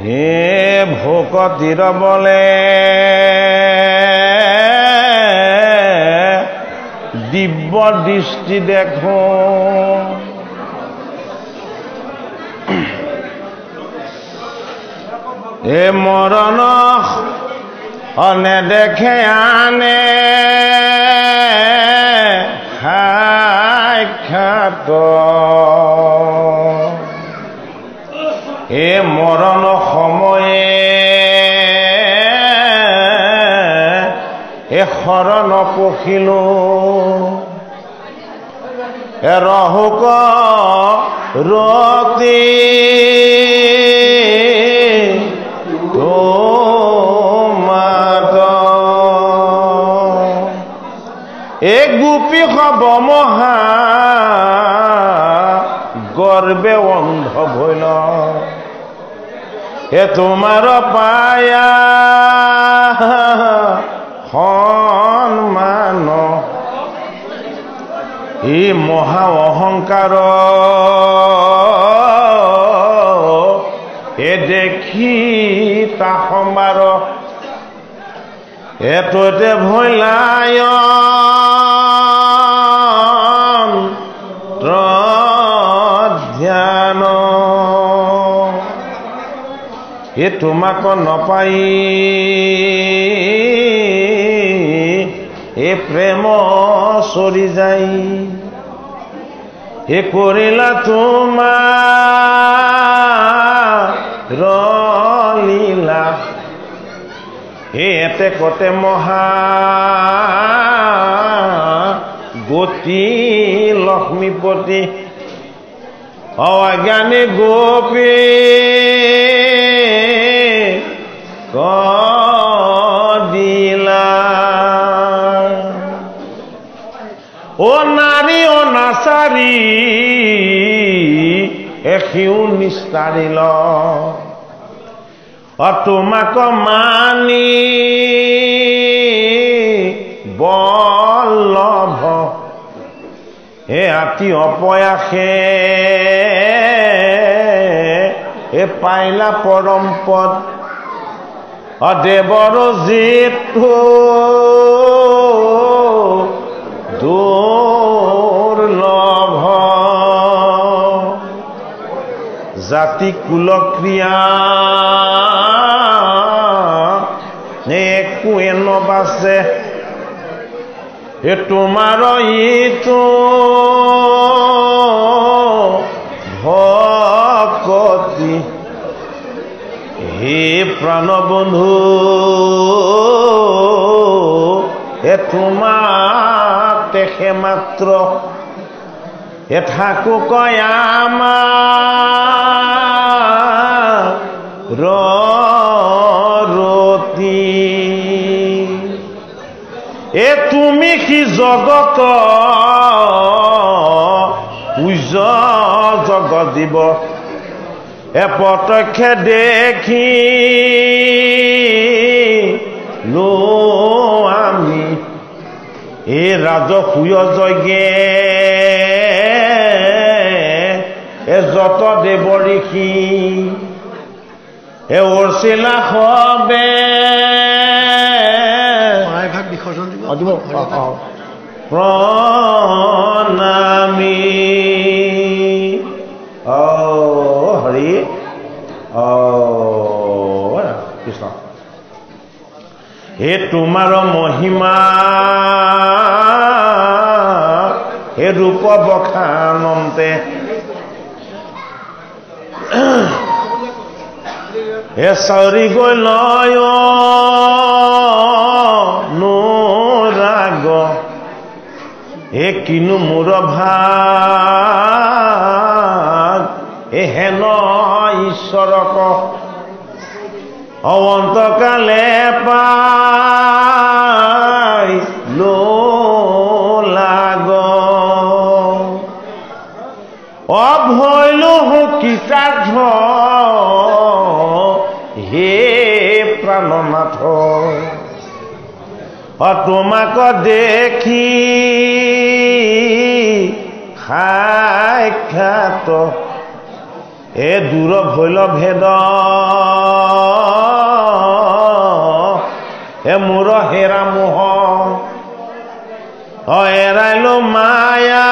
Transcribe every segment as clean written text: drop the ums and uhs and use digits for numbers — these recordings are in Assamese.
হে ভকতিৰ বলে দিব্য দৃষ্টি দেখো, এ মৰণ অনেদেখে আনে সাক্ষাৎ, এ মৰণ সময়ে এ শৰণ পখিলো, এ ৰহুক ৰতি তোমাত, এ গোপী হব মহা গৰ্বে অন্ধ ভইল, এ তোমাৰ পায়া সন্মান, এই মহা অহংকাৰ এ দেখি তা সম্বাৰ, এটোতে ভইলায় ধ্যান, এ তোমাক নপাই এ প্ৰেম চৰি যাই, এ কৰিলা তোমাৰ লীলা, এতে কতে মহা গতি লক্ষ্মীপতি, অজ্ঞানী গোপী কদিলা, ও নারী ও নাচাৰী এখিও নিস্তাৰিল, তোমাক মানি বল্লভ, এ আতি অপয়াসে এ পাইলা পৰম পদ, দেৱৰ জিতু দুৰ্লভ, জাতি কুলক্ৰিয়া একোৱে নবাচে, এ তোমাৰ ইটো ভকতি, হে প্ৰাণবন্ধু এ তোমাক দেখে মাত্ৰ, এ ঠাকু কয় আমাৰ ৰতি, এ তুমি কি জগত পূজ জগত দিব, এ প্ৰত্যক্ষে দেখি লো আমি, এ ৰাজসূয় যজ্ঞে এ যত দেৱ ঋষি, এ অৰ্চিলা সবে প্ৰণামী, হৰি কৃষ্ণ, হে তোমাৰ মহিমা হে ৰূপ বখানন্তে, হে চাৰি গৈ লয় নুৰাগ, হে কিনো মোৰ ভাগ, এ হেন ঈশ্বৰক অৱন্তকালে পাই লো লাগ, অভৈলো কৃতাৰ্থ হে প্ৰাণনাথ, তোমাক দেখি সাক্ষাৎ এ দূৰ ভৈল ভেদ এ মোৰ হেৰা মোহ এৰাইলো মায়া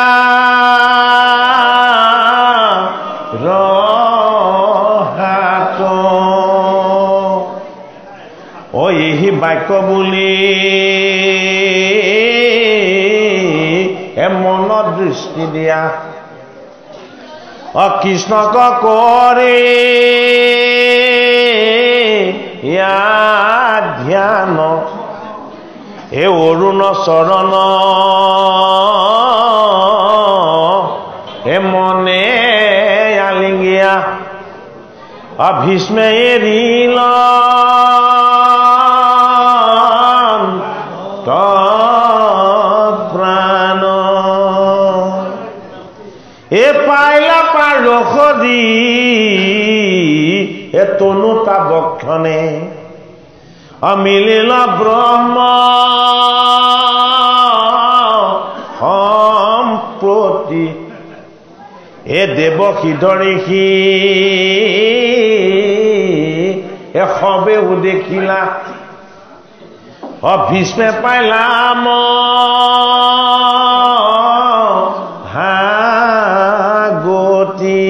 ৰহাত এই বাক্য বুলি মনত দৃষ্টি দিয়া কৃষ্ণক কৰে ধ্যান এ অৰুণ চৰণ এ মনে আলিঙ্গিয়া ভীষ্মে এৰিল প্ৰাণ এ পাইলা পাৰস দি এ তনুতা বক্ষণে মিলিল ব্ৰহ্ম সম্প্ৰতি এ দেৱকী ধৰিষি এ সবেও দেখিলা ভীষ্মে পাইলাম গতি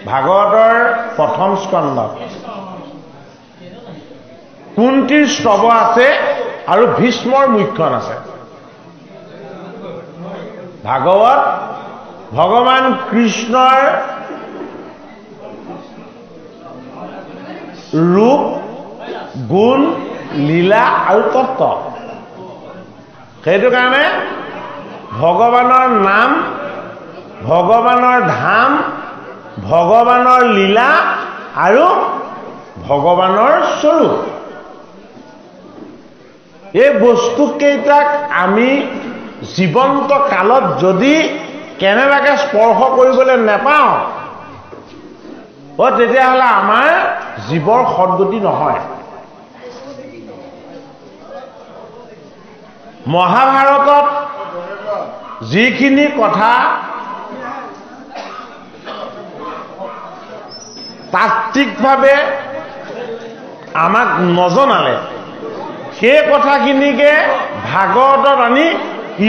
ভাগৱতৰ প্ৰথম স্কন্ধত কুন্তীৰ স্তৱ আছে আৰু ভীষ্মৰ মুখ্যন আছে। ভাগৱত ভগৱান কৃষ্ণৰ ৰূপ গুণ লীলা আৰু তত্ত্ব। সেইটো কাৰণে ভগৱানৰ নাম, ভগৱানৰ ধাম, ভগৱানৰ লীলা আৰু ভগৱানৰ স্বৰূপ, এই বস্তুকেইটাক আমি জীৱন্ত কালত যদি কেনেবাকে স্পৰ্শ কৰিবলৈ নেপাওঁ তেতিয়াহ'লে আমাৰ জীৱৰ সদ্গতি নহয়। মহাভাৰতত যিখিনি কথা তাত্ত্বিকভাৱে আমাক নজনালে সেই কথাখিনিকে ভাগৱতত আনি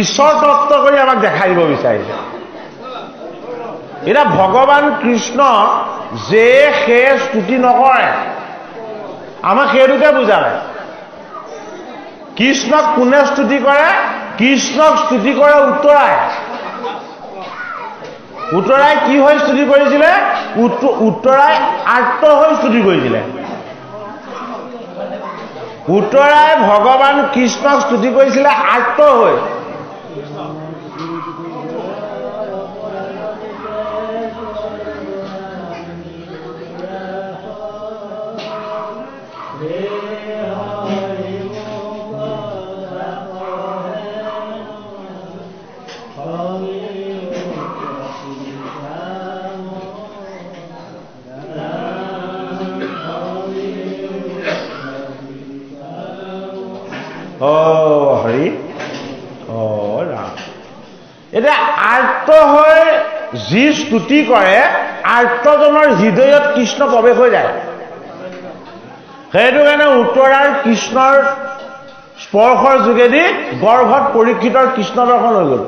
ঈশ্বৰ তত্ত্ব কৰি আমাক দেখাই দিব বিচাৰিছে। এতিয়া ভগৱান কৃষ্ণ যে সেই স্তুতি নকৰে, আমাক সেইটোকে বুজালে। কৃষ্ণক কোনে স্তুতি কৰে? কৃষ্ণক স্তুতি কৰে উত্তৰাই। উত্তৰাই কি হৈ স্তুতি কৰিছিলে? উত্তৰাই আৰ্ত হৈ স্তুতি কৰিছিলে। উত্তৰাই ভগৱান কৃষ্ণক স্তুতি কৰিছিলে আৰ্ত হৈ। হৰি ৰাম। এতিয়া আৰ্ত হৈ যি স্তুতি কৰে, আৰ্তজনৰ হৃদয়ত কৃষ্ণ প্ৰৱেশ হৈ যায়। সেইটো কাৰণে উত্তৰাৰ কৃষ্ণৰ স্পৰ্শৰ যোগেদি গৰ্ভত পৰীক্ষিতৰ কৃষ্ণ দৰ্শন হৈ গ'ল।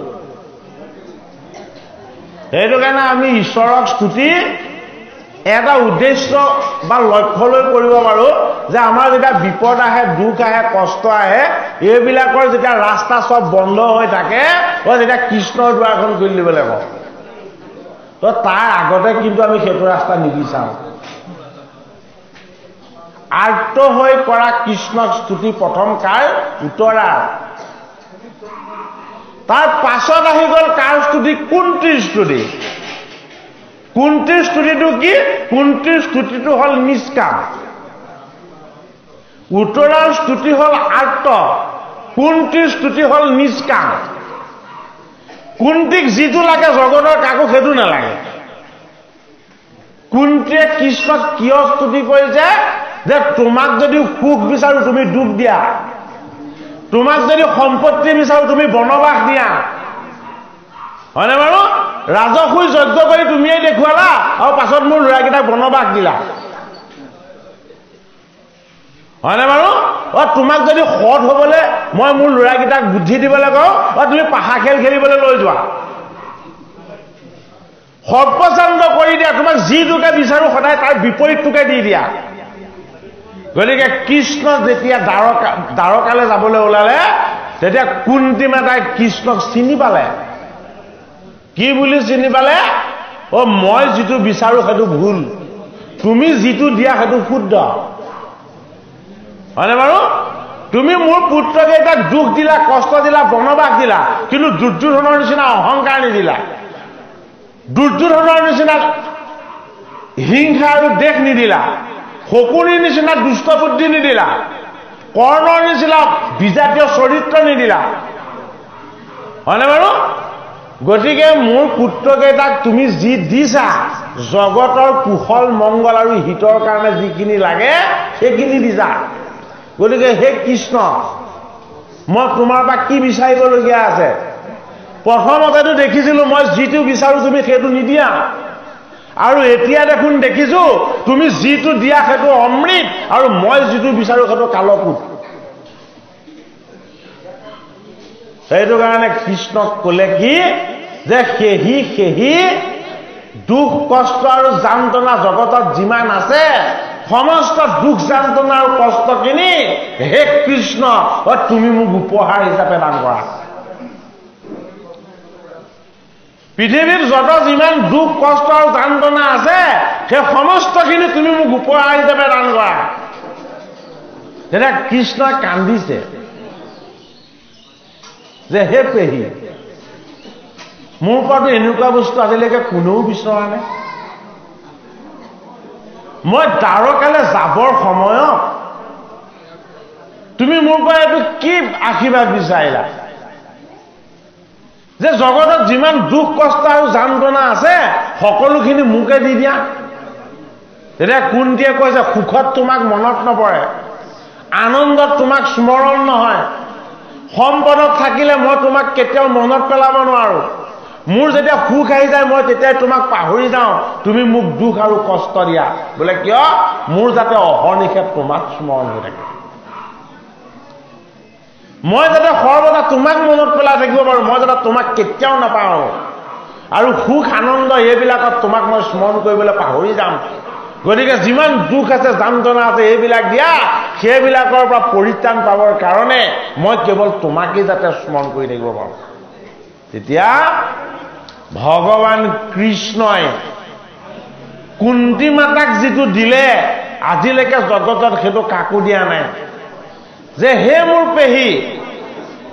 সেইটো কাৰণে আমি ঈশ্বৰক স্তুতি এটা উদ্দেশ্য বা লক্ষ্য লৈ কৰিব পাৰোঁ যে আমাৰ যেতিয়া বিপদ আহে, দুখ আহে, কষ্ট আহে, এইবিলাকৰ যেতিয়া ৰাস্তা চব বন্ধ হৈ থাকে যেতিয়া কৃষ্ণৰ দুৱাৰখন খুলি দিবলৈ কওঁ, তাৰ আগতে কিন্তু আমি সেইটো ৰাস্তা নিবিচাৰোঁ। আৰ্ত হৈ কৰা কৃষ্ণক স্তুতি প্ৰথম কাৰ? উত্তৰা। তাৰ পাছত আহি গ'ল কাৰ স্তুতি? কুন্তীৰ স্তুতি। কুন্তীৰ স্তুতিটো কি? কুন্তীৰ স্তুতিটো হ'ল নিষ্কাম। উত্তৰাৰ স্তুতি হ'ল আৰ্ত, কুন্তীৰ স্তুতি হ'ল নিষ্কাম। কুন্তীক যিটো লাগে জগতৰ কাকো সেইটো নালাগে। কুন্তীয়ে কৃষ্ণক কিয় স্তুতি কৰিছে? যে তোমাক যদি সুখ বিচাৰো তুমি দুখ দিয়া, তোমাক যদি সম্পত্তি বিচাৰো তুমি বনবাস দিয়া, হয়নে বাৰু? ৰাজহুই যজ্ঞ কৰি তুমিয়ে দেখুৱালা আৰু পাছত মোৰ ল'ৰাকেইটাক বনবাস দিলা হয়নে বাৰু তোমাক যদি সৎ হ'বলৈ মই মোৰ ল'ৰাকেইটাক বুদ্ধি দিবলৈ কওঁ তুমি পাহা খেল খেলিবলৈ লৈ যোৱা সৰ্বশান্ত কৰি দিয়া তোমাক যিটোকে বিচাৰো সদায় তাৰ বিপৰীতটোকে দি দিয়া গতিকে কৃষ্ণ যেতিয়া দ্বাৰকালৈ যাবলৈ ওলালে তেতিয়া কুন্তি মাতাই কৃষ্ণক চিনি পালে কি বুলি চিনি পালে মই যিটো বিচাৰো সেইটো ভুল তুমি যিটো দিয়া সেইটো শুদ্ধ হয়নে বাৰু তুমি মোৰ পুত্ৰকেইটাক দুখ দিলা কষ্ট দিলা বনবাস দিলা কিন্তু দুৰ্যোধনৰ নিচিনা অহংকাৰ নিদিলা দুৰ্যোধনৰ নিচিনা হিংসা আৰু দেশ নিদিলা শকুনিৰ নিচিনা দুষ্ট বুদ্ধি নিদিলা কৰ্ণৰ নিচিনা বিজাতীয় চৰিত্ৰ নিদিলা হয়নে বাৰু গতিকে মোৰ পুত্ৰকেইটাক তুমি যি দিছা জগতৰ কুশল মংগল আৰু হিতৰ কাৰণে যিখিনি লাগে সেইখিনি দিছা গতিকে হে কৃষ্ণ মই তোমাৰ পৰা কি বিচাৰিবলগীয়া আছে প্ৰথমতেতো দেখিছিলো মই যিটো বিচাৰো তুমি সেইটো নিদিয়া আৰু এতিয়া দেখোন দেখিছো তুমি যিটো দিয়া সেইটো অমৃত আৰু মই যিটো বিচাৰো সেইটো কালকুট সেইটো কাৰণে কৃষ্ণক ক'লে কি যে সেহি দুখ কষ্ট আৰু যন্ত্ৰণা জগতত যিমান আছে সমস্ত দুখ যন্ত্ৰণা আৰু কষ্টখিনি হে কৃষ্ণ তুমি মোক উপহাৰ হিচাপে দান কৰা পৃথিৱীৰ যত যিমান দুখ কষ্ট আৰু যন্ত্ৰণা আছে সেই সমস্তখিনি তুমি মোক উপহাৰ হিচাপে দান কৰা তেতিয়া কৃষ্ণই কান্দিছে যে হে পেহী মোৰ পৰাতো এনেকুৱা বস্তু আজিলৈকে কোনেও বিচৰা নাই মই দ্বাৰকালৈ যাবৰ সময়ত তুমি মোৰ পৰা এইটো কি আশীৰ্বাদ বিচাৰিলা যে জগতত যিমান দুখ কষ্ট আৰু যন্ত্ৰণা আছে সকলোখিনি মোকে দি দিয়া তেতিয়া কুন্তীয়ে কৈছে সুখত তোমাক মনত নপৰে আনন্দত তোমাক স্মৰণ নহয় সম্পদত থাকিলে মই তোমাক কেতিয়াও মনত পেলাব নোৱাৰো মোৰ যেতিয়া সুখ আহি যায় মই তেতিয়া তোমাক পাহৰি যাওঁ তুমি মোক দুখ আৰু কষ্ট দিয়া বোলে কিয় মোৰ যাতে অহৰ্নিশে তোমাক স্মৰণ হৈ থাকে মই যাতে সৰ্বদা তোমাক মনত পেলাই থাকিব পাৰো মই যাতে তোমাক কেতিয়াও নাপাওঁ আৰু সুখ আনন্দ এইবিলাকত তোমাক মই স্মৰণ কৰিবলৈ পাহৰি যাম গতিকে যিমান দুখ আছে যন্ত্ৰণা আছে এইবিলাক দিয়া সেইবিলাকৰ পৰা পৰিত্ৰাণ পাবৰ কাৰণে মই কেৱল তোমাকেই যাতে স্মৰণ কৰি থাকিব পাৰো তেতিয়া ভগৱান কৃষ্ণই কুন্তি মাতাক যিটো দিলে আজিলৈকে জগতত সেইটো কাকো দিয়া নাই যে হে মোৰ পেহী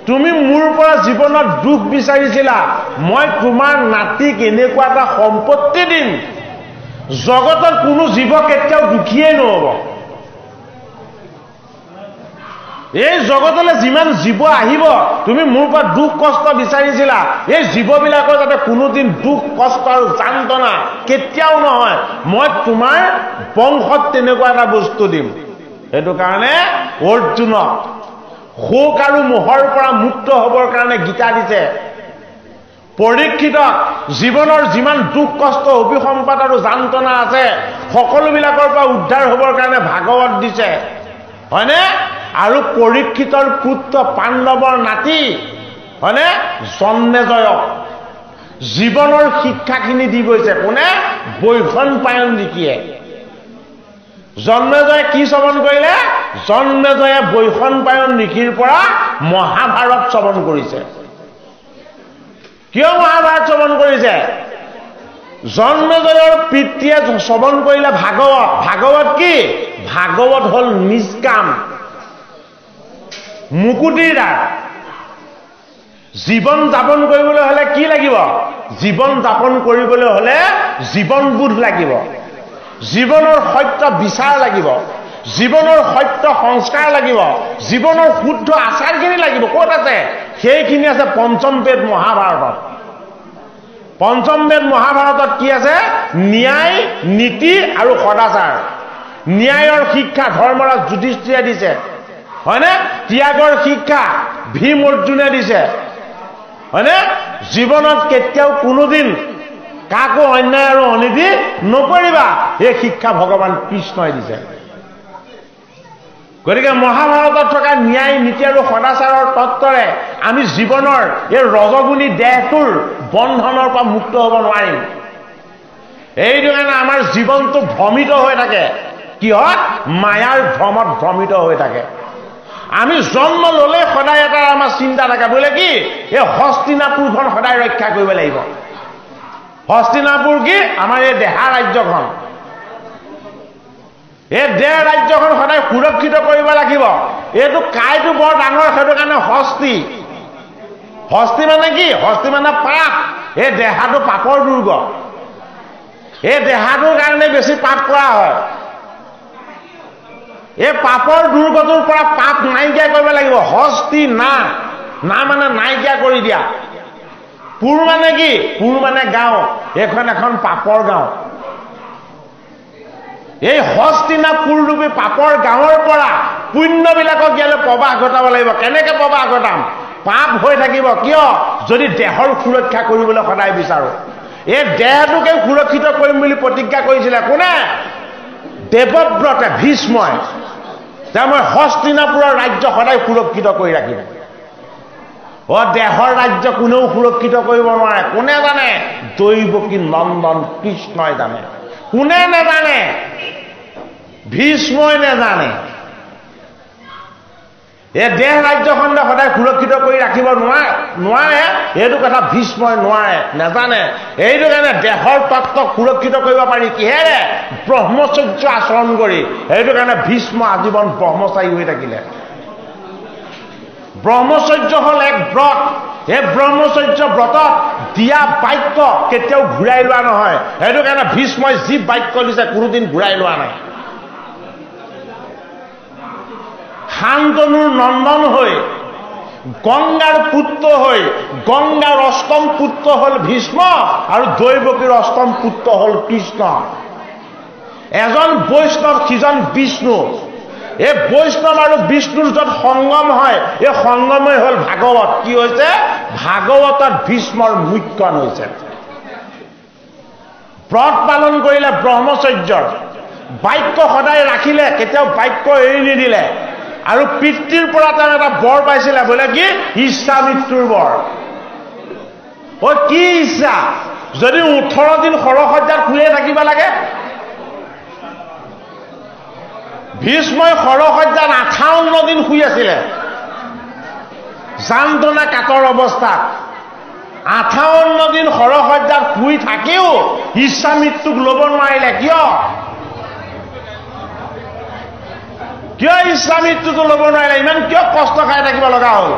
তুমি মোৰ পৰা জীৱনত দুখ বিচাৰিছিলা মই তোমাৰ নাতিক এনেকুৱা এটা সম্পত্তি দিম জগতৰ কোনো জীৱ কেতিয়াও দুখীয়ে নহব এই জগতলৈ যিমান জীৱ আহিব তুমি মোৰ পৰা দুখ কষ্ট বিচাৰিছিলা এই জীৱবিলাকৰ যাতে কোনোদিন দুখ কষ্ট আৰু যন্ত্ৰণা কেতিয়াও নহয় মই তোমাৰ বংশত তেনেকুৱা এটা বস্তু দিম সেইটো কাৰণে অৰ্জুনক শোক আৰু মোহৰ পৰা মুক্ত হ'বৰ কাৰণে গীতা দিছে পৰীক্ষিতক জীৱনৰ যিমান দুখ কষ্ট অভিসম্পাদ আৰু যন্ত্ৰণা আছে সকলোবিলাকৰ পৰা উদ্ধাৰ হ'বৰ কাৰণে ভাগৱত দিছে হয়নে আৰু পৰীক্ষিতৰ পুত্ৰ পাণ্ডৱৰ নাতি হয়নে জন্মেজয়ক জীৱনৰ শিক্ষাখিনি দি গৈছে কোনে বৈশম্পায়ন ঋষিয়ে জন্মেজয়ে কি শ্ৰৱণ কৰিলে জন্মেজয়ে বৈশম্পায়ন ঋষিৰ পৰা মহাভাৰত শ্ৰৱণ কৰিছে কিয় মহাভাৰত শ্ৰৱণ কৰিছে জন্মেজয়ৰ পিতৃয়ে শ্ৰৱণ কৰিলে ভাগৱত ভাগৱত কি ভাগৱত হল নিষ্কাম মুকুতিৰ দ্বাৰ জীৱন যাপন কৰিবলৈ হলে কি লাগিব জীৱন যাপন কৰিবলৈ হলে জীৱনবোধ লাগিব জীৱনৰ সত্য বিচাৰ লাগিব জীৱনৰ সত্য সংস্কাৰ লাগিব জীৱনৰ শুদ্ধ আচাৰখিনি লাগিব ক'ত আছে সেইখিনি আছে পঞ্চম বেদ মহাভাৰতত পঞ্চম বেদ মহাভাৰতত কি আছে ন্যায় নীতি আৰু সদাচাৰ ন্যায়ৰ শিক্ষা ধৰ্মৰাজ যুধিষ্ঠিৰে দিছে হয়নে ত্যাগৰ শিক্ষা ভীম অৰ্জুনে দিছে হয়নে জীৱনত কেতিয়াও কোনোদিন কাকো অন্যায় আৰু অনীতি নকৰিবা, এই শিক্ষা ভগৱান কৃষ্ণই দিছে। গতিকে মহাভাৰতত থকা ন্যায় নীতি আৰু সদাচাৰৰ তত্ত্বৰে আমি জীৱনৰ এই ৰজগুণী দেহটোৰ বন্ধনৰ পৰা মুক্ত হ'ব নোৱাৰিম। এইটো কাৰণে আমাৰ জীৱনটো ভ্ৰমিত হৈ থাকে। কিহত? মায়াৰ ভ্ৰমত ভ্ৰমিত হৈ থাকে। আমি জন্ম ল'লে সদায় এটা আমাৰ চিন্তা থাকে, বোলে কি এই হস্তিনাপুৰখন সদায় ৰক্ষা কৰিব লাগিব। হস্তিনাপুৰ কি? আমাৰ এই দেহা ৰাজ্যখন। এই দেহ ৰাজ্যখন সদায় সুৰক্ষিত কৰিব লাগিব। এইটো কাইটো বৰ ডাঙৰ, সেইটো কাৰণে হস্তি। হস্তি মানে কি? হস্তি মানে পাপ। এই দেহাটো পাপৰ দুৰ্গ। এই দেহাটোৰ কাৰণে বেছি পাপ কৰা হয়। এই পাপৰ দুৰ্গটোৰ পৰা পাপ নাইকিয়া কৰিব লাগিব। হস্তি না মানে নাইকিয়া কৰি দিয়া। পুৰ মানে কি? পুৰ মানে গাঁও। এইখন এখন পাপৰ গাঁও। এই হস্তিনাপুৰ ৰূপী পাপৰ গাঁৱৰ পৰা পুণ্যবিলাকক ইয়ালৈ প্ৰৱাহ ঘটাব লাগিব। কেনেকে প্ৰৱাহ ঘটাম? পাপ হৈ থাকিব। কিয়? যদি দেহৰ সুৰক্ষা কৰিবলৈ সদায় বিচাৰো। এই দেহটোকে সুৰক্ষিত কৰিম বুলি প্ৰতিজ্ঞা কৰিছিলে কোনে? দেৱব্ৰতে, ভীষ্মই। তেওঁ মই হস্তিনাপুৰৰ ৰাজ্য সদায় সুৰক্ষিত কৰি ৰাখিম। দেহৰ ৰাজ্য কোনেও সুৰক্ষিত কৰিব নোৱাৰে। কোনে জানে? দৈৱকী নন্দন কৃষ্ণই জানে। কোনে নেজানে? ভীষ্মই নেজানে। এই দেহ ৰাজ্যখন সদায় সুৰক্ষিত কৰি ৰাখিব নোৱাৰে। এইটো কথা ভীষ্মই নোৱাৰে, নেজানে। এইটো কাৰণে দেহৰ তত্ত্বক সুৰক্ষিত কৰিব পাৰি কিহেৰে? ব্ৰহ্মচৰ্য আচৰণ কৰি। সেইটো কাৰণে ভীষ্ম আজীৱন ব্ৰহ্মচাৰী হৈ থাকিলে। ব্ৰহ্মচৰ্য হ'ল এক ব্ৰত। এই ব্ৰহ্মচৰ্য ব্ৰতত দিয়া বাক্য কেতিয়াও ঘূৰাই লোৱা নহয়। সেইটো কাৰণে ভীষ্মই যি বাক্য দিছে কোনোদিন ঘূৰাই লোৱা নাই। শান্তনুৰ নন্দন হৈ, গংগাৰ পুত্ৰ হৈ, গংগাৰ অষ্টম পুত্ৰ হ'ল ভীষ্ম আৰু দৈৱকীৰ অষ্টম পুত্ৰ হ'ল কৃষ্ণ। এজন বৈষ্ণৱ, সিজন বিষ্ণু। এই বৈষ্ণৱ আৰু বিষ্ণুৰ য'ত সংগম হয়, এই সংগমেই হ'ল ভাগৱত। কি হৈছে? ভাগৱতত ভীষ্মৰ মুখ্যন হৈছে। ব্ৰত পালন কৰিলে ব্ৰহ্মচৰ্যৰ, বাক্য সদায় ৰাখিলে, কেতিয়াও বাক্য এৰি নিদিলে। আৰু পিতৃৰ পৰা তেওঁ এটা বৰ পাইছিলে, বোলে কি? ইচ্ছা মৃত্যুৰ বৰ। কি ইচ্ছা? যদি 18 দিন সৰসজ্জাত শুয়ে থাকিব লাগে। ভীষ্মই সৰসজ্জাত 58 দিন শুই আছিলে, যান্ত্ৰণা কাতৰ অৱস্থাত। 58 দিন সৰসজ্জাত শুই থাকিও ইচ্ছা মৃত্যুক ল'ব নোৱাৰিলে। কিয় ইচ্ছা মৃত্যুটো ল'ব নোৱাৰিলে? ইমান কিয় কষ্ট খাই থাকিব লগা হ'ল?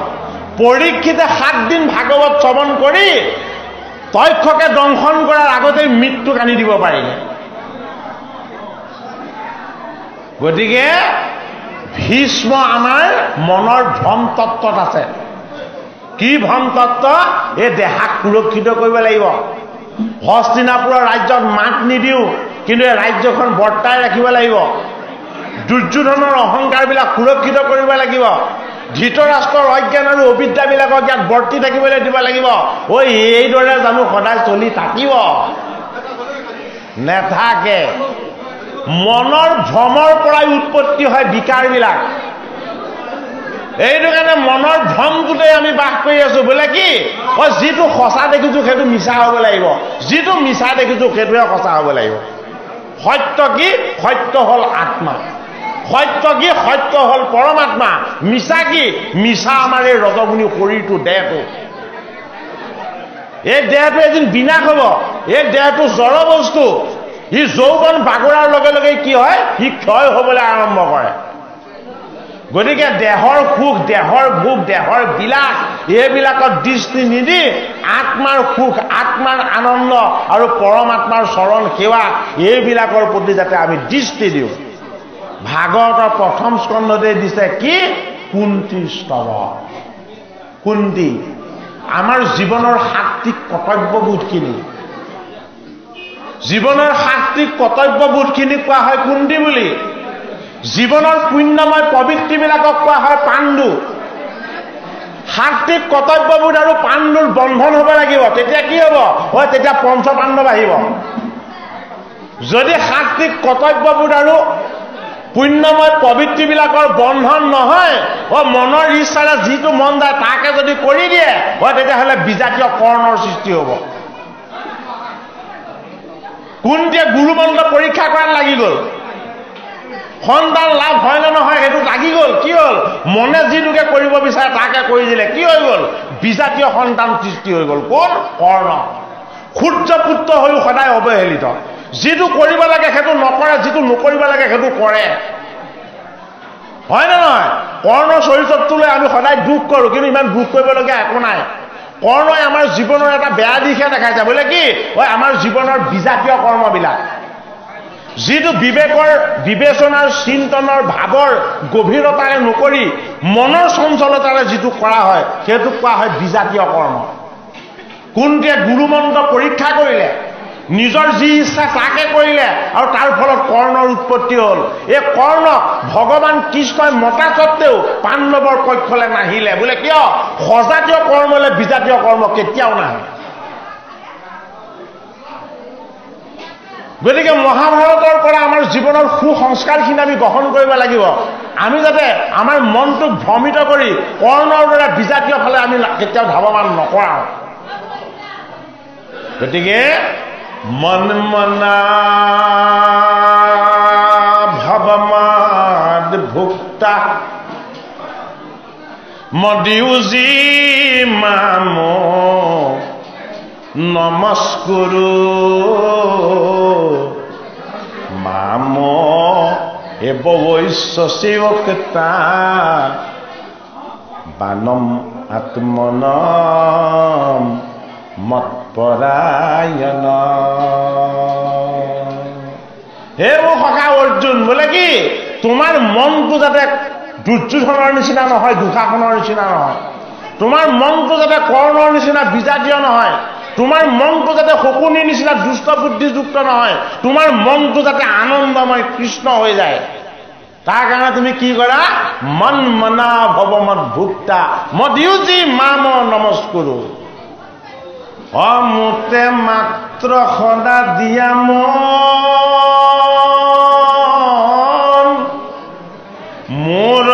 পৰীক্ষিতে 7 দিন ভাগৱত শ্ৰৱণ কৰি তক্ষকে দংশন কৰাৰ আগতেই মৃত্যুক আনি দিব পাৰিলে। গতিকে ভীষ্ম আমাৰ মনৰ ভ্ৰম তত্ত্বত আছে। কি ভ্ৰম তত্ত্ব? এই দেহাক সুৰক্ষিত কৰিব লাগিব। হস্তিনাপুৰৰ ৰাজ্যত মাত নিদিওঁ, কিন্তু এই ৰাজ্যখন বৰ্তাই ৰাখিব লাগিব। দুৰ্যোধনৰ অহংকাৰবিলাক সুৰক্ষিত কৰিব লাগিব। ধৃতৰাষ্ট্ৰৰ অজ্ঞান আৰু অবিদ্যাবিলাকক ইয়াত বৰ্তি থাকিবলৈ দিব লাগিব। এইদৰে জানো সদায় চলি থাকিব? নেথাকে। মনৰ ভ্ৰমৰ পৰাই উৎপত্তি হয় বিকাৰবিলাক। এইটো কাৰণে মনৰ ভ্ৰমটোতেই আমি বাস কৰি আছো। বোলে কি? যিটো সঁচা দেখিছো সেইটো মিছা হ'ব লাগিব, যিটো মিছা দেখিছো সেইটোহে সঁচা হ'ব লাগিব। সত্য কি? সত্য হ'ল আত্মা। সত্য কি? সত্য হ'ল পৰমাত্মা। মিছা কি? মিছা আমাৰ এই ৰজগুণী শৰীৰটো, দেহটো। এই দেহটো এদিন বিনাশ হ'ব। এই দেহটো জড় বস্তু। ই যৌৱন বাগৰাৰ লগে লগে কি হয়? সি ক্ষয় হ'বলৈ আৰম্ভ কৰে। গতিকে দেহৰ সুখ, দেহৰ ভোগ, দেহৰ বিলাস এইবিলাকত দৃষ্টি নিদি আত্মাৰ সুখ, আত্মাৰ আনন্দ আৰু পৰমাত্মাৰ চৰণ সেৱা এইবিলাকৰ প্ৰতি যাতে আমি দৃষ্টি দিওঁ। ভাগৱতৰ প্ৰথম স্কন্ধতে দিছে কি? কুন্তি স্তৱ। কুন্তি আমাৰ জীৱনৰ সাত্বিক কৰ্তব্যবোধখিনি, জীৱনৰ সাত্বিক কৰ্তব্যবোধখিনিক কোৱা হয় কুন্তি বুলি। জীৱনৰ পুণ্যময় প্ৰবৃত্তিবিলাকক কোৱা হয় পাণ্ডু। সাত্বিক কৰ্তব্যবোধ আৰু পাণ্ডুৰ বন্ধন হ'ব লাগিব। তেতিয়া কি হ'ব? তেতিয়া পঞ্চপাণ্ডৱ আহিব। যদি সাত্বিক কৰ্তব্যবোধ আৰু পুণ্যময় প্ৰবৃত্তিবিলাকৰ বন্ধন নহয়, মনৰ ইচ্ছাৰে যিটো মন যায় তাকে যদি কৰি দিয়ে, তেতিয়াহ'লে বিজাতীয় কৰ্ণৰ সৃষ্টি হ'ব। কুন্তীয়ে গুৰুমন্ত্ৰ পৰীক্ষা কৰাত লাগি গ'ল। সন্তান লাভ হয় নে নহয় সেইটো লাগি গ'ল। কি হ'ল? মনে যিটোকে কৰিব বিচাৰে তাকে কৰি দিলে। কি হৈ গ'ল? বিজাতীয় সন্তান সৃষ্টি হৈ গ'ল। কোন? কৰ্ণ। ক্ষুদ্ৰ পুত্ৰ হৈও সদায় অৱহেলিত। যিটো কৰিব লাগে সেইটো নকৰে, যিটো নকৰিব লাগে সেইটো কৰে। হয় নে নহয়? কৰ্ণৰ চৰিত্ৰটো লৈ আমি সদায় দুখ কৰোঁ, কিন্তু ইমান দুখ কৰিবলগীয়া একো নাই। কৰ্ণই আমাৰ জীৱনৰ এটা বেয়া দিশে দেখাইছে। বোলে কি? আমাৰ জীৱনৰ বিজাতীয় কৰ্মবিলাক, যিটো বিবেকৰ বিবেচনাৰ চিন্তনৰ ভাৱৰ গভীৰতাৰে নকৰি মনৰ চঞ্চলতাৰে যিটো কৰা হয় সেইটোক কোৱা হয় বিজাতীয় কৰ্ম। কুন্তীয়ে গুৰুমন্ত্ৰ পৰীক্ষা কৰিলে, নিজৰ যি ইচ্ছা তাকে কৰিলে, আৰু তাৰ ফলত কৰ্ণৰ উৎপত্তি হ'ল। এই কৰ্ণক ভগৱান কৃষ্ণই মতা স্বত্বেও পাণ্ডৱৰ পক্ষলৈ নাহিলে। বোলে কিয়? সজাতীয় কৰ্মলৈ বিজাতীয় কৰ্ম কেতিয়াও নাহে। গতিকে মহাভাৰতৰ পৰা আমাৰ জীৱনৰ সুসংস্কাৰখিনি আমি গ্ৰহণ কৰিব লাগিব। আমি যাতে আমাৰ মনটোক ভ্ৰমিত কৰি কৰ্ণৰ দৰে বিজাতীয় ফালে আমি কেতিয়াও ধাৱমান নকৰাওঁ। গতিকে মন মনা ভৱমাদ ভুক্তা মদিউজি মাম নমস্কুৰু মাম এব বৈশ্বশিবক্তা বানম আত্মনম মৎপৰায়ণ। হে মোৰ সখা অৰ্জুন, বোলে কি? তোমাৰ মনটো যাতে দুৰ্যোধনৰ নিচিনা নহয়, দুঃশাসনৰ নিচিনা নহয়। তোমাৰ মনটো যাতে কৰ্ণৰ নিচিনা বিজাতীয় নহয়। তোমাৰ মনটো যাতে শকুনিৰ নিচিনা দুষ্ট বুদ্ধিযুক্ত নহয়। তোমাৰ মনটো যাতে আনন্দময় কৃষ্ণ হৈ যায়, তাৰ কাৰণে তুমি কি কৰা? মন মনা ভৱমত ভুক্তা মদিউজি মাম নমস্কুৰু। অমুতে মাত্ৰ সদা দিয়া মন মোৰ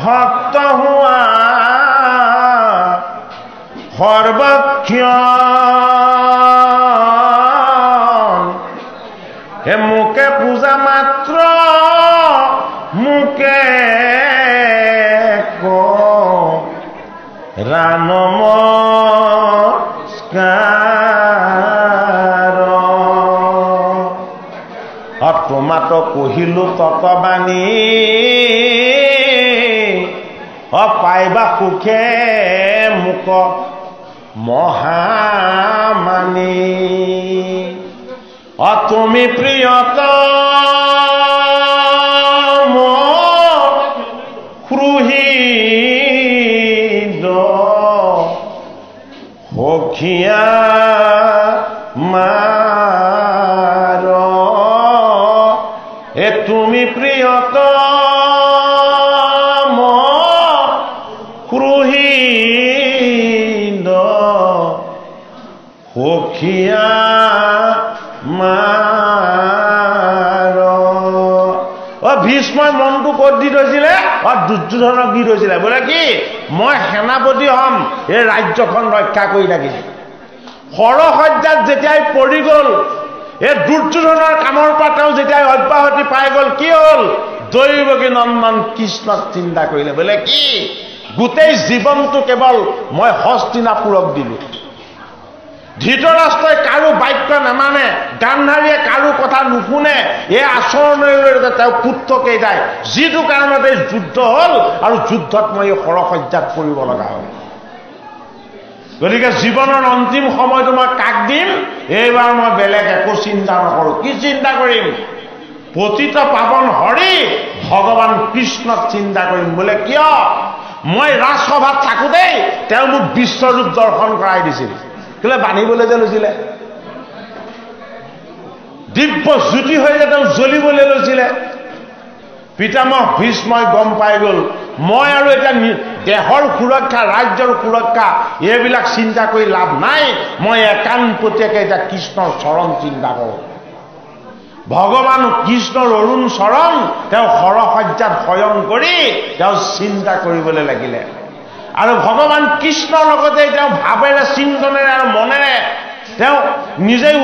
ভক্ত হোৱা সৰ্বক্ষণ। হে মোকে পূজা মাত্ৰ মোকে ৰানম তোমাত কহিলো ততবাণী পাইবা সুখে মোক মহামানী। তুমি প্ৰিয়তম হৃদ সখীয়া মাৰ। তুমি প্ৰিয়তম হৃদ সখীয়া মাৰ। ভীষ্মই মনটো ক'ত দি থৈছিলে? দুৰ্যোধনক দি থৈছিলে। বোলে কি? মই সেনাপতি হ'ম, এই ৰাজ্যখন ৰক্ষা কৰি থাকিম। সৰসজ্জাত যেতিয়াই পৰি গ'ল, এই দুৰ্যোধনৰ কামৰ পৰা তেওঁ যেতিয়াই অব্যাহতি পাই গ'ল, কি হ'ল? দৈৱকী নন্দন কৃষ্ণক চিন্তা কৰিলে। বোলে কি? গোটেই জীৱনটো কেৱল মই হস্তিনাপুৰক দিলোঁ। ধৃতৰাষ্ট্ৰই কাৰো বাক্য নামানে, গান্ধাৰীয়ে কাৰো কথা নুশুনে। এই আচৰণলৈ তেওঁ পুত্ৰকেইটাই যিটো কাৰণতে যুদ্ধ হ'ল, আৰু যুদ্ধত মই সৰসজ্জাত পৰিব লগা হ'ল। গতিকে জীৱনৰ অন্তিম সময়টো মই কাক দিম? এইবাৰ মই বেলেগ একো চিন্তা নকৰোঁ। কি চিন্তা কৰিম? পতিত পাৱন হৰি ভগৱান কৃষ্ণক চিন্তা কৰিম। বোলে কিয়? মই ৰাজসভাত থাকোঁতেই তেওঁ মোক বিশ্বৰূপ দৰ্শন কৰাই দিছিল। কেলৈ? বান্ধিবলৈ যে লৈছিলে, দিব্য জ্যোতি হৈ যে তেওঁ জ্বলিবলৈ লৈছিলে। পিতামহ ভীষ্মই গম পাই গ'ল, মই আৰু এতিয়া দেহৰ সুৰক্ষা, ৰাজ্যৰ সুৰক্ষা এইবিলাক চিন্তা কৰি লাভ নাই। মই একান্তপতীয়াকৈ এতিয়া কৃষ্ণৰ চৰণ চিন্তা কৰোঁ। ভগৱান কৃষ্ণৰ অৰুণ চৰণ তেওঁ সৰসজ্জাত শয়ন কৰি তেওঁ চিন্তা কৰিবলৈ লাগিলে। আৰু ভগৱান কৃষ্ণৰ লগতে তেওঁ ভাৱেৰে, চিন্তনেৰে আৰু মনেৰে তেওঁ নিজেই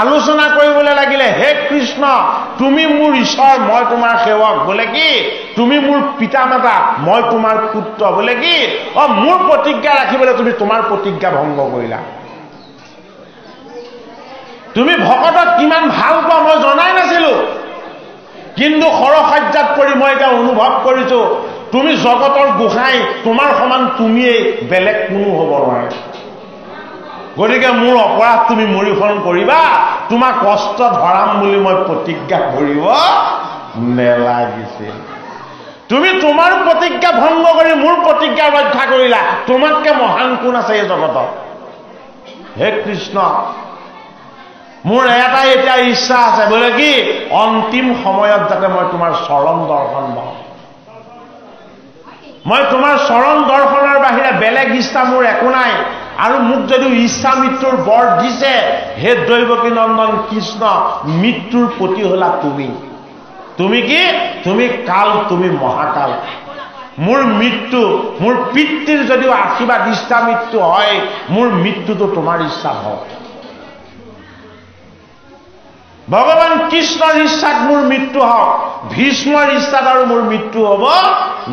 আলোচনা কৰিবলৈ লাগিলে। হে কৃষ্ণ, তুমি মোৰ ঈশ্বৰ, মই তোমাৰ সেৱক বোলে কি, তুমি মোৰ পিতা মাতা, মই তোমাৰ পুত্ৰ বোলে কি, মোৰ প্ৰতিজ্ঞা ৰাখিবলৈ তুমি তোমাৰ প্ৰতিজ্ঞা ভংগ কৰিলা। তুমি ভকতক কিমান ভাল পোৱা মই জনাই নাছিলো, কিন্তু সৰসজ্জাত পৰি মই এতিয়া অনুভৱ কৰিছো তুমি জগতৰ গোসাঁই, তোমাৰ সমান তুমিয়েই, বেলেগ কোনো হ'ব নোৱাৰে। গতিকে মোৰ অপৰাধ তুমি মৰিহৰণ কৰিবা, তোমাক কষ্ট ধৰাম বুলি মই প্ৰতিজ্ঞা কৰিব নেলাগিছিল। তুমি তোমাৰ প্ৰতিজ্ঞা ভংগ কৰি মোৰ প্ৰতিজ্ঞা ৰক্ষা কৰিলা। তোমাতকে মহান কোন আছে এই জগতত? হে কৃষ্ণ, মোৰ এটাই এতিয়া ইচ্ছা আছে, বোলে কি, অন্তিম সময়ত যাতে মই তোমাৰ চৰণ দৰ্শন পাওঁ। মই তোমাৰ চৰণ দৰ্শনৰ বাহিৰে বেলেগ ইচ্ছা মোৰ একো নাই। আৰু মোক যদিও ইচ্ছা মৃত্যুৰ বৰ দিছে, হে দৈৱকী নন্দন কৃষ্ণ, মৃত্যুৰ প্ৰতি হলা তুমি। তুমি কি? তুমি কাল, তুমি মহাকাল। মোৰ মৃত্যু, মোৰ পিতৃৰ যদিও আশীৰ্বাদ ইচ্ছা মৃত্যু হয়, মোৰ মৃত্যুটো তোমাৰ ইচ্ছা হয়। ভগৱান কৃষ্ণৰ ইচ্ছাত মোৰ মৃত্যু হওক, ভীষ্মৰ ইচ্ছাত আৰু মোৰ মৃত্যু হ'ব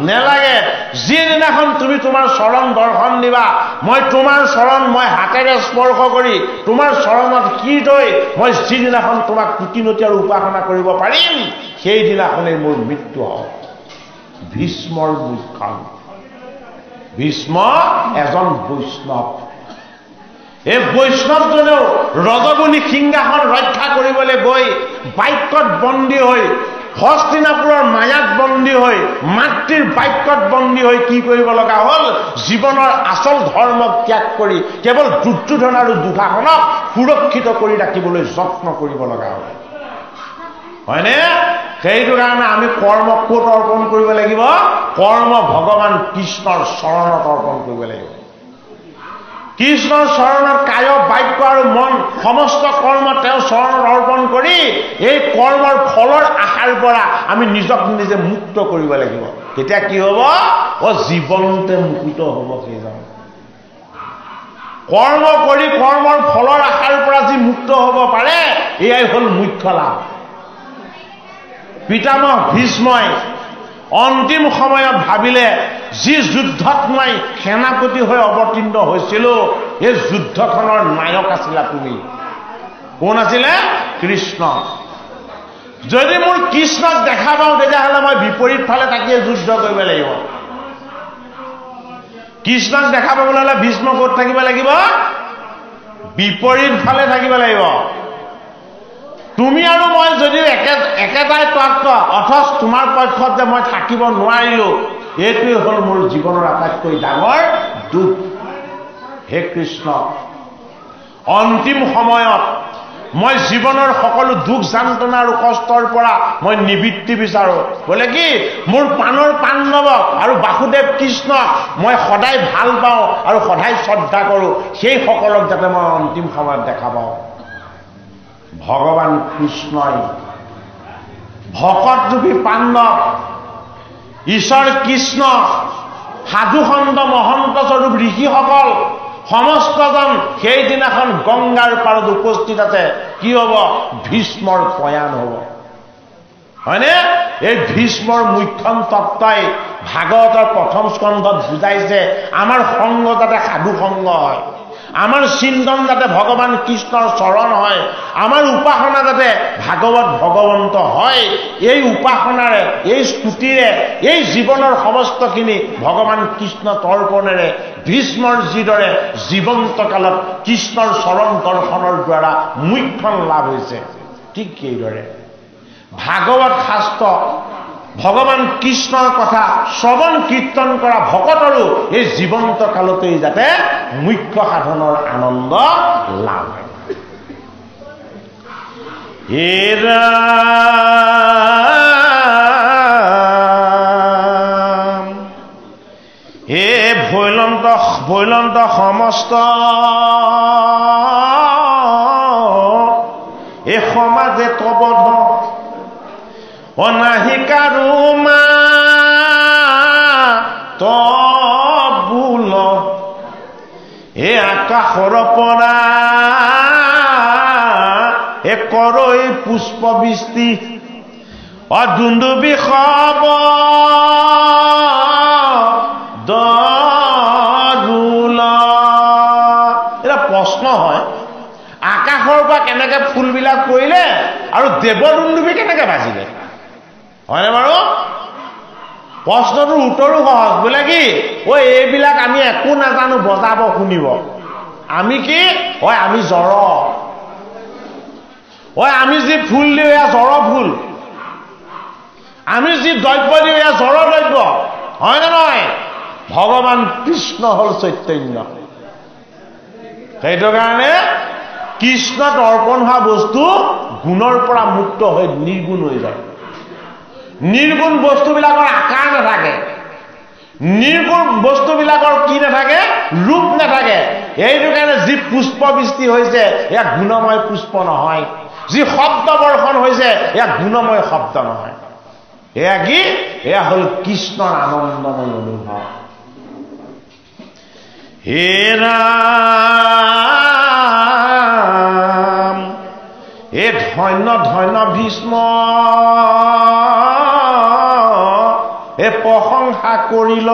নেলাগে। যিদিনাখন তুমি তোমাৰ চৰণ দৰ্শন দিবা, মই তোমাৰ চৰণ মই হাতেৰে স্পৰ্শ কৰি তোমাৰ চৰণত শিৰ হৈ মই যিদিনাখন তোমাক কুটিনতি আৰু উপাসনা কৰিব পাৰিম, সেইদিনাখনেই মোৰ মৃত্যু হওক। ভীষ্মৰ মুখ্যম। ভীষ্ম এজন বৈষ্ণৱ। এই বৈষ্ণৱজনেও ৰজগুণী সিংহাসন ৰক্ষা কৰিবলৈ গৈ বাক্যত বন্দী হৈ, হস্তিনাপুৰৰ মায়াত বন্দী হৈ, মাতৃৰ বাক্যত বন্দী হৈ কি কৰিব লগা হ'ল? জীৱনৰ আচল ধৰ্মক ত্যাগ কৰি কেৱল দুৰ্যোধন আৰু দুঃশাসনক সুৰক্ষিত কৰি ৰাখিবলৈ যত্ন কৰিব লগা হ'ল। হয়নে? সেইটো কাৰণে আমি কৰ্ম ক'ত অৰ্পণ কৰিব লাগিব? কৰ্ম ভগৱান কৃষ্ণৰ চৰণত অৰ্পণ কৰিব লাগিব। কৃষ্ণৰ চৰণত কায়, বাক্য আৰু মন সমস্ত কৰ্ম তেওঁ চৰণত অৰ্পণ কৰি এই কৰ্মৰ ফলৰ আশাৰ পৰা আমি নিজক নিজে মুক্ত কৰিব লাগিব। তেতিয়া কি হ'ব? জীৱনতে মুক্ত হ'ব। সেইজন কৰ্ম কৰি কৰ্মৰ ফলৰ আশাৰ পৰা যি মুক্ত হ'ব পাৰে, এয়াই হ'ল মুখ্য লাভ। পিতামহ ভীষ্মই অন্তিম সময়ত ভাবিলে, যি যুদ্ধত মই সেনাপতি হৈ অৱতীৰ্ণ হৈছিলো, এই যুদ্ধখনৰ নায়ক আছিলা তুমি। কোন আছিলে? কৃষ্ণ। যদি মোৰ কৃষ্ণক দেখা পাওঁ, তেতিয়াহ'লে মই বিপৰীত ফালে থাকিয়ে যুদ্ধ কৰিব লাগিব। কৃষ্ণক দেখা পাবলৈ হ'লে ভীষ্ম ক'ত থাকিব লাগিব? বিপৰীত ফালে থাকিব লাগিব। তুমি আৰু মই যদিও একেটাই তত্ত্ব, অথচ তোমাৰ পক্ষত যে মই থাকিব নোৱাৰিলো, এইটোৱে হ'ল মোৰ জীৱনৰ আটাইতকৈ ডাঙৰ দুখ। হে কৃষ্ণ, অন্তিম সময়ত মই জীৱনৰ সকলো দুখ যান্ত্ৰণা আৰু কষ্টৰ পৰা মই নিবৃত্তি বিচাৰো। বোলে কি, মোৰ প্ৰাণৰ পাণ্ডৱক আৰু বাসুদেৱ কৃষ্ণক মই সদায় ভাল পাওঁ আৰু সদায় শ্ৰদ্ধা কৰোঁ, সেই সকলক যাতে মই অন্তিম সময়ত দেখা পাওঁ। ভগৱান কৃষ্ণই ভকতৰূপী পাণ্ডৱ, ঈশ্বৰ কৃষ্ণ, সাধুসন্ত মহন্ত স্বৰূপ ঋষিসকল সমস্তজন সেইদিনাখন গংগাৰ পাৰত উপস্থিত আছে। কি হ'ব? ভীষ্মৰ প্ৰয়াণ হ'ব। হয়নে? এই ভীষ্মৰ মুখ্যম তত্ত্বই ভাগৱতৰ প্ৰথম স্কন্ধত বুজাইছে, আমাৰ সংগ যাতে সাধু সংগ হয়, আমাৰ চিন্তন যাতে ভগৱান কৃষ্ণৰ চৰণ হয়, আমাৰ উপাসনা যাতে ভাগৱত ভগৱন্ত হয়। এই উপাসনাৰে, এই স্তুতিৰে, এই জীৱনৰ সমস্তখিনি ভগৱান কৃষ্ণ তৰ্পণেৰে ভীষ্মৰ যিদৰে জীৱন্ত কালত কৃষ্ণৰ চৰণ দৰ্শনৰ দ্বাৰা মুখ্যম লাভ হৈছে, ঠিক সেইদৰে ভাগৱত শাস্ত্ৰ ভগৱান কৃষ্ণৰ কথা শ্ৰৱণ কীৰ্তন কৰা ভকতৰো এই জীৱন্ত কালতেই যাতে মুখ্য সাধনৰ আনন্দ লাভ হয়। হে ৰাম, হে বৈলন্ত সমস্ত এই সমাজে তবধ অনাহিকাৰো মা তবুল এই আকাশৰ পৰা এ কৰৈ পুষ্প বৃষ্টি অদুন্দুবি খব দৰুল এটা প্ৰশ্ন হয় আকাশৰ পৰা কেনেকে ফুলবিলাক পৰিলে আৰু দেৱদুন্দুবি কেনেকে বাজিলে হয়নে বাৰু প্ৰশ্নটোৰ উত্তৰো সহজ বোলে কি এইবিলাক আমি একো নাজানো বজাব শুনিব আমি কি আমি জ্বৰ আমি যি ফুল দিওঁ এয়া জ্বৰ ফুল আমি যি দ্ৰব্য দিওঁ এয়া জ্বৰ দ্ৰব্য হয়নে নহয় ভগৱান কৃষ্ণ হল চৈতন্য সেইটো কাৰণে কৃষ্ণত অৰ্পণ হোৱা বস্তু গুণৰ পৰা মুক্ত হৈ নিৰ্গুণ হৈ যায় নিৰ্গুণ বস্তুবিলাকৰ আকাৰ নাথাকে নিৰ্গুণ বস্তুবিলাকৰ কি নাথাকে ৰূপ নাথাকে এইটো কাৰণে যি পুষ্প বৃষ্টি হৈছে এয়া গুণময় পুষ্প নহয় যি শব্দ বৰ্ষণ হৈছে এয়া গুণময় শব্দ নহয় এয়া কি এয়া হল কৃষ্ণৰ আনন্দময় অনুভৱ হে ৰাম এ ধন্য ধন্য ভীষ্ম এ প্ৰশংসা কৰিল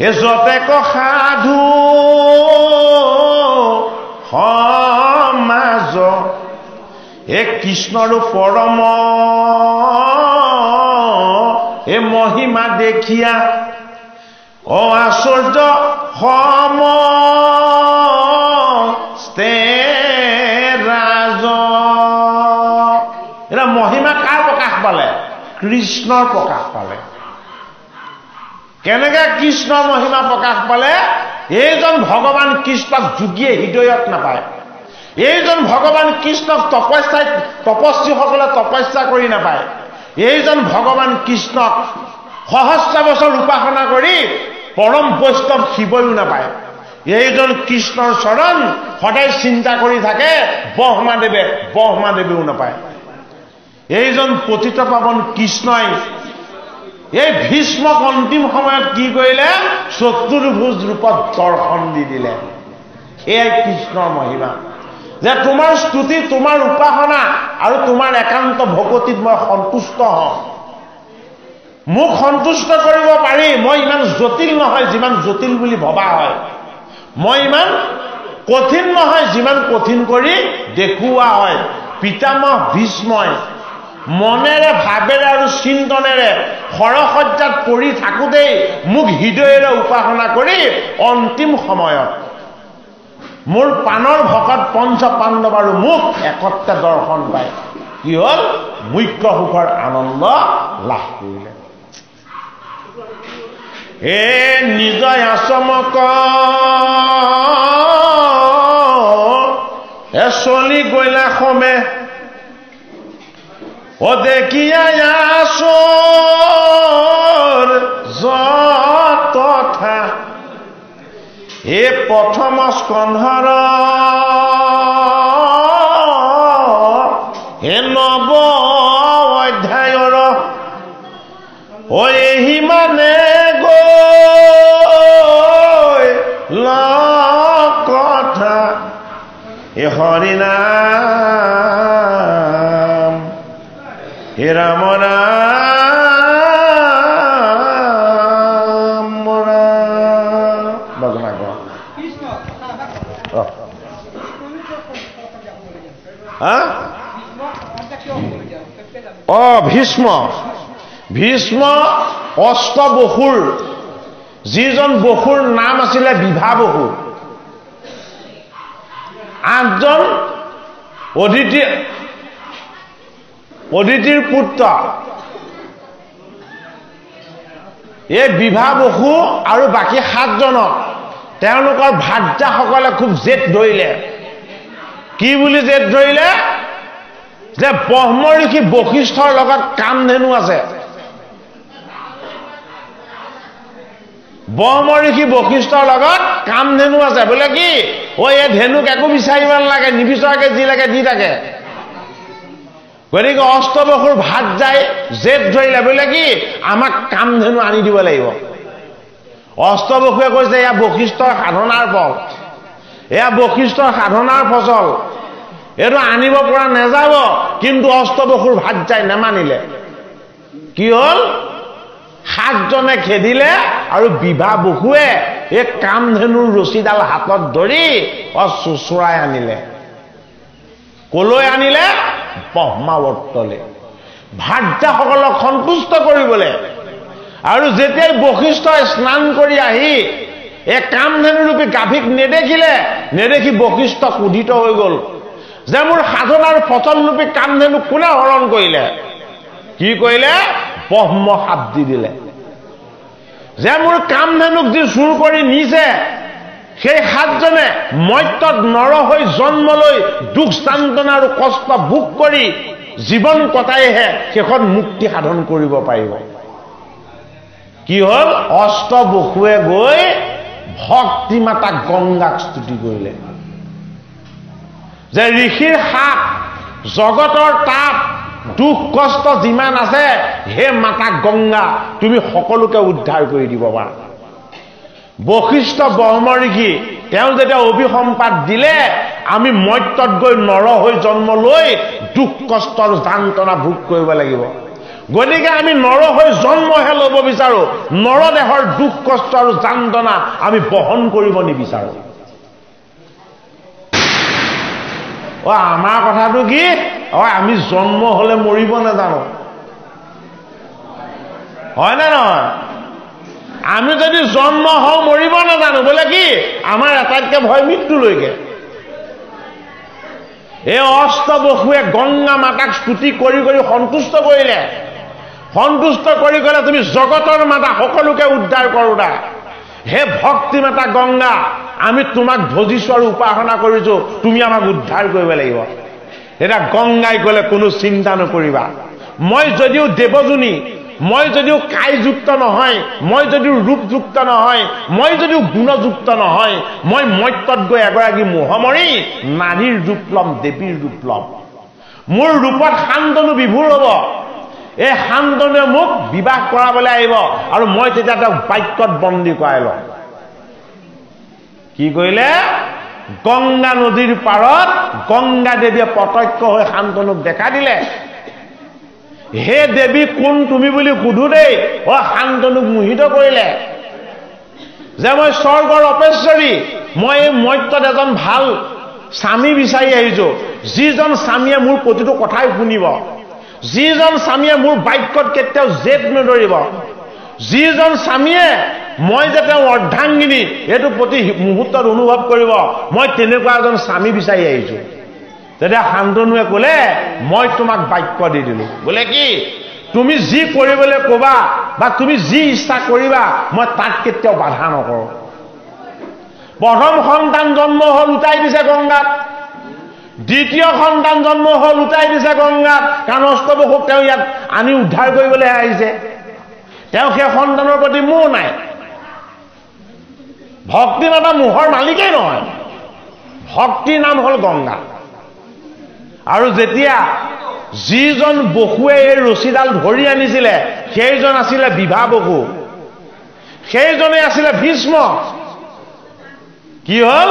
এ যতেক সাধু সমাজ এ কৃষ্ণৰ পৰম এ মহিমা দেখিয়া আশ্চৰ্য সমস্তে ৰাজ এটা মহিমা কাৰ প্ৰকাশ পালে কৃষ্ণৰ প্ৰকাশ পালে কেনেকে কৃষ্ণৰ মহিমা প্ৰকাশ পালে এইজন ভগৱান কৃষ্ণক যোগীয়ে হৃদয়ত নাপায় এইজন ভগৱান কৃষ্ণক তপস্বীসকলে তপস্যা কৰি নাপায় এইজন ভগৱান কৃষ্ণক সহস্ৰ বছৰ উপাসনা কৰি পৰম বৈষ্ণৱ শিৱয়ো নাপায় এইজন কৃষ্ণৰ চৰণ সদায় চিন্তা কৰি থাকে ব্ৰহ্মাদেৱেও নাপায় এইজন পতিত পাৱন কৃষ্ণই এই ভীষ্মক অন্তিম সময়ত কি কৰিলে চতুৰ্ভুজ ৰূপত দৰ্শন দি দিলে এয়াই কৃষ্ণৰ মহিমা যে তোমাৰ স্তুতি তোমাৰ উপাসনা আৰু তোমাৰ একান্ত ভকতিত মই সন্তুষ্ট হওঁ মোক সন্তুষ্ট কৰিব পাৰি মই ইমান জটিল নহয় যিমান জটিল বুলি ভবা হয় মই ইমান কঠিন নহয় যিমান কঠিন কৰি দেখুওৱা হয় পিতামহ ভীষ্মই মনেৰে ভাবেৰে আৰু চিন্তনেৰে সৰসজ্জাত পৰি থাকোঁতেই মোক হৃদয়েৰে উপাসনা কৰি অন্তিম সময়ত মোৰ পানৰ ভকত পঞ্চ পাণ্ডৱ আৰু মোক একত্ৰে দৰ্শন পায় কি হল মুখ্য সুখৰ আনন্দ লাভ কৰিলে এ নিজ আশ্ৰমক এ চলি গৈলা সমে দেখিয়া যথা এ প্ৰথম স্কন্ধৰ হে নৱ অধ্যায়ৰ এহি মানে গৈ কথা এ হৰিনাম হে ৰাম ভীষ্ম অষ্টবসুৰ যিজন বসুৰ নাম আছিলে বিভা বসু 8জন অদিতিৰ পুত্ৰ এই বিভা বসু আৰু বাকী 7জনক তেওঁলোকৰ ভাৰ্যাসকলে খুব জেদ ধৰিলে কি বুলি জেদ ধৰিলে যে ব্ৰহ্ম ঋষি বশিষ্ঠৰ লগত কামধেনু আছে ব্ৰহ্ম ঋষি বশিষ্ঠৰ লগত কামধেনু আছে বোলে কি এই ধেনুক একো বিচাৰিব নালাগে নিবিচৰাকে যি লাগে দি থাকে গতিকে অষ্টবসুৰ ভাত যায় জেদ ধৰিলে বোলে কি আমাক কামধেনু আনি দিব লাগিব অষ্টবসুৱে কৈছে এয়া বশিষ্ঠৰ সাধনাৰ ফল এয়া বশিষ্ঠৰ সাধনাৰ ফচল এইটো আনিব পৰা নাযাব কিন্তু অষ্টবসুৰ ভাত যায় নেমানিলে কি হ'ল 7 জনে খেদিলে আৰু বিভা বসুৱে এই কামধেনুৰ ৰছীডাল হাতত ধৰি চুচুৰাই আনিলে কলৈ আনিলে ব্ৰহ্মাৱৰ্তলে ভাৰ্যাসকলক সন্তুষ্ট কৰিবলৈ আৰু যেতিয়াই বশিষ্ঠই স্নান কৰি আহি এই কামধেনুৰূপী গাভীক নেদেখি বশিষ্ঠ কুধিত হৈ গ'ল যে মোৰ সাধনাৰ ফচলৰূপী কামধেনু কোনে হৰণ কৰিলে কি কৰিলে ব্ৰহ্ম শাপ দি দিলে যে মোৰ কামধেনুক যি চুৰ কৰি নিছে সেই 7 জনে মৰ্ত্যত নৰ হৈ জন্ম লৈ দুখ সান্তনা আৰু কষ্ট ভোগ কৰি জীৱন কটাইহে শেষত মুক্তি সাধন কৰিব পাৰিব কি হ'ল অষ্টবসুৱে গৈ ভক্তি মাতা গংগাক স্তুতি কৰিলে যে ঋষিৰ শাপ জগতৰ তাপ দুখ কষ্ট যিমান আছে হে মাতা গংগা তুমি সকলোকে উদ্ধাৰ কৰি দিব পাৰা বশিষ্ঠ ব্ৰহ্ম ঋষি তেওঁ যেতিয়া অভিসম্পাত দিলে আমি মৰ্ত্যত গৈ নৰ হৈ জন্ম লৈ দুখ কষ্টৰ যান্ত্ৰণা ভোগ কৰিব লাগিব গতিকে আমি নৰ হৈ জন্মহে ল'ব বিচাৰো নৰদেহৰ দুখ কষ্ট আৰু যান্ত্ৰণা আমি বহন কৰিব নিবিচাৰো আমাৰ কথাটো কি আমি জন্ম হলে মৰিব নাজানো হয় না নহয় আমি যদি জন্ম হওঁ মৰিব নাজানো বোলে কি আমাৰ এটাতকে ভয় মৃত্যুলৈকে এই অষ্টবসুৱে গংগা মাতাক স্তুতি কৰি সন্তুষ্ট কৰিলে সন্তুষ্ট কৰি গ'লে তুমি জগতৰ মাতা সকলোকে উদ্ধাৰ কৰোঁতা হে ভক্তি মাতা গংগা আমি তোমাক ভজিছো আৰু উপাসনা কৰিছো তুমি আমাক উদ্ধাৰ কৰিব লাগিব এটা গংগাই ক'লে কোনো চিন্তা নকৰিবা মই যদিও দেৱজনী মই যদিও কায়যুক্ত নহয় মই যদিও ৰূপযুক্ত নহয় মই যদিও গুণযুক্ত নহয় মই মৰ্ত্যত গৈ এগৰাকী মোহমৰী নাৰীৰ ৰূপ ল'ম দেৱীৰ ৰূপ ল'ম মোৰ ৰূপত শান্তনু বিভোৰ হ'ব এই শান্তনুৱে মোক বিবাহ কৰাবলৈ আহিব আৰু মই তেতিয়া তেওঁক বাক্যত বন্দী কৰাই ল'ম কি কৰিলে গংগা নদীৰ পাৰত গংগা দেৱীয়ে প্ৰত্যক্ষ হৈ শান্তনুক দেখা দিলে হে দেৱী কোন তুমি বুলি সুধো দেই শান্তনুক মোহিত কৰিলে যে মই স্বৰ্গৰ অপেশ্বৰী মই এই মৰ্ত্যত এজন ভাল স্বামী বিচাৰি আহিছো যিজন স্বামীয়ে মোৰ প্ৰতিটো কথাই শুনিব যিজন স্বামীয়ে মোৰ বাক্যত কেতিয়াও জেদ নধৰিব যিজন স্বামীয়ে মই যে তেওঁ অৰ্ধাংগিনী এইটো প্ৰতি মুহূৰ্তত অনুভৱ কৰিব মই তেনেকুৱা এজন স্বামী বিচাৰি আহিছো তেতিয়া শান্তনুৱে ক'লে মই তোমাক বাক্য দি দিলো বোলে কি তুমি যি কৰিবলৈ ক'বা বা তুমি যি ইচ্ছা কৰিবা মই তাক কেতিয়াও বাধা নকৰো প্ৰথম সন্তান জন্ম হ'ল উঠাই দিছে গংগাত দ্বিতীয় সন্তান জন্ম হ'ল উঠাই দিছে গংগাত কাৰণ অষ্টবসুক তেওঁ ইয়াত আনি উদ্ধাৰ কৰিবলৈ আহিছে তেওঁ সেই সন্তানৰ প্ৰতি মোহ নাই ভক্তি মাতা মোহৰ মালিকেই নহয় ভক্তিৰ নাম হ'ল গংগা আৰু যেতিয়া যিজন বসুৱে এই ৰছীডাল ধৰি আনিছিলে সেইজন আছিলে বিভা বসু সেইজনে আছিলে ভীষ্ম কি হ'ল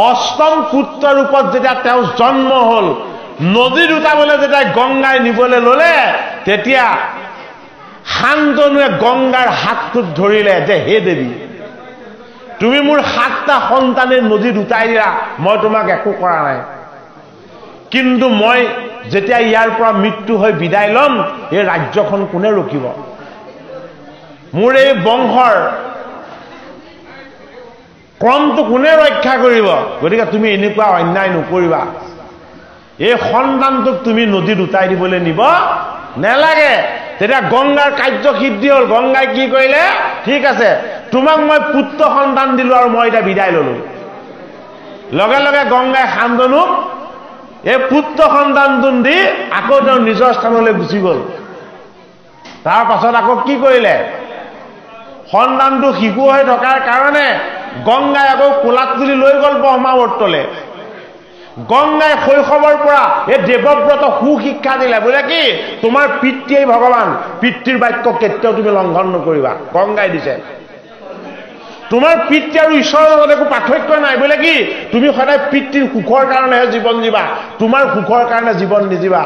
অষ্টম পুত্ৰ ৰূপত যেতিয়া তেওঁ জন্ম হ'ল নদীত উঠাবলৈ যেতিয়া গংগাই নিবলৈ ল'লে তেতিয়া শান্তনুৱে গংগাৰ হাতটোত ধৰিলে যে হে দেৱী তুমি মোৰ 7টা সন্তানে নদীত উঠাই দিলা মই তোমাক একো কৰা নাই কিন্তু মই যেতিয়া ইয়াৰ পৰা মৃত্যু হৈ বিদায় ল'ম এই ৰাজ্যখন কোনে ৰখিব মোৰ এই বংশৰ ক্ৰমটো কোনে ৰক্ষা কৰিব গতিকে তুমি এনেকুৱা অন্যায় নকৰিবা এই সন্তানটোক তুমি নদীত উঠাই দিবলৈ নিব নেলাগে তেতিয়া গংগাৰ কাৰ্য সিদ্ধি হ'ল গংগাই কি কৰিলে ঠিক আছে তোমাক মই পুত্ৰ সন্তান দিলো আৰু মই এতিয়া বিদায় ল'লো লগে লগে গংগাই শান্তনুক এই পুত্ৰ সন্তানটো দি আকৌ তেওঁ নিজৰ স্থানলৈ গুচি গ'ল তাৰ পাছত আকৌ কি কৰিলে সন্তানটো শিশু হৈ থকাৰ কাৰণে গংগাই আকৌ কোলাত তুলি লৈ গ'ল ব্ৰহ্মাৱৰ্তলৈ। গংগাই শৈশৱৰ পৰা এই দেৱব্ৰত সুশিক্ষা দিলে, বোলে কি তোমাৰ পিতৃয়েই ভগৱান, পিতৃৰ বাক্য কেতিয়াও তুমি লংঘন নকৰিবা। গংগাই দিছে। তোমাৰ পিতৃ আৰু ঈশ্বৰৰ লগত একো পাৰ্থক্য নাই, বোলে কি তুমি সদায় পিতৃৰ সুখৰ কাৰণেহে জীৱন জীৱা, তোমাৰ সুখৰ কাৰণে জীৱন নিজিবা।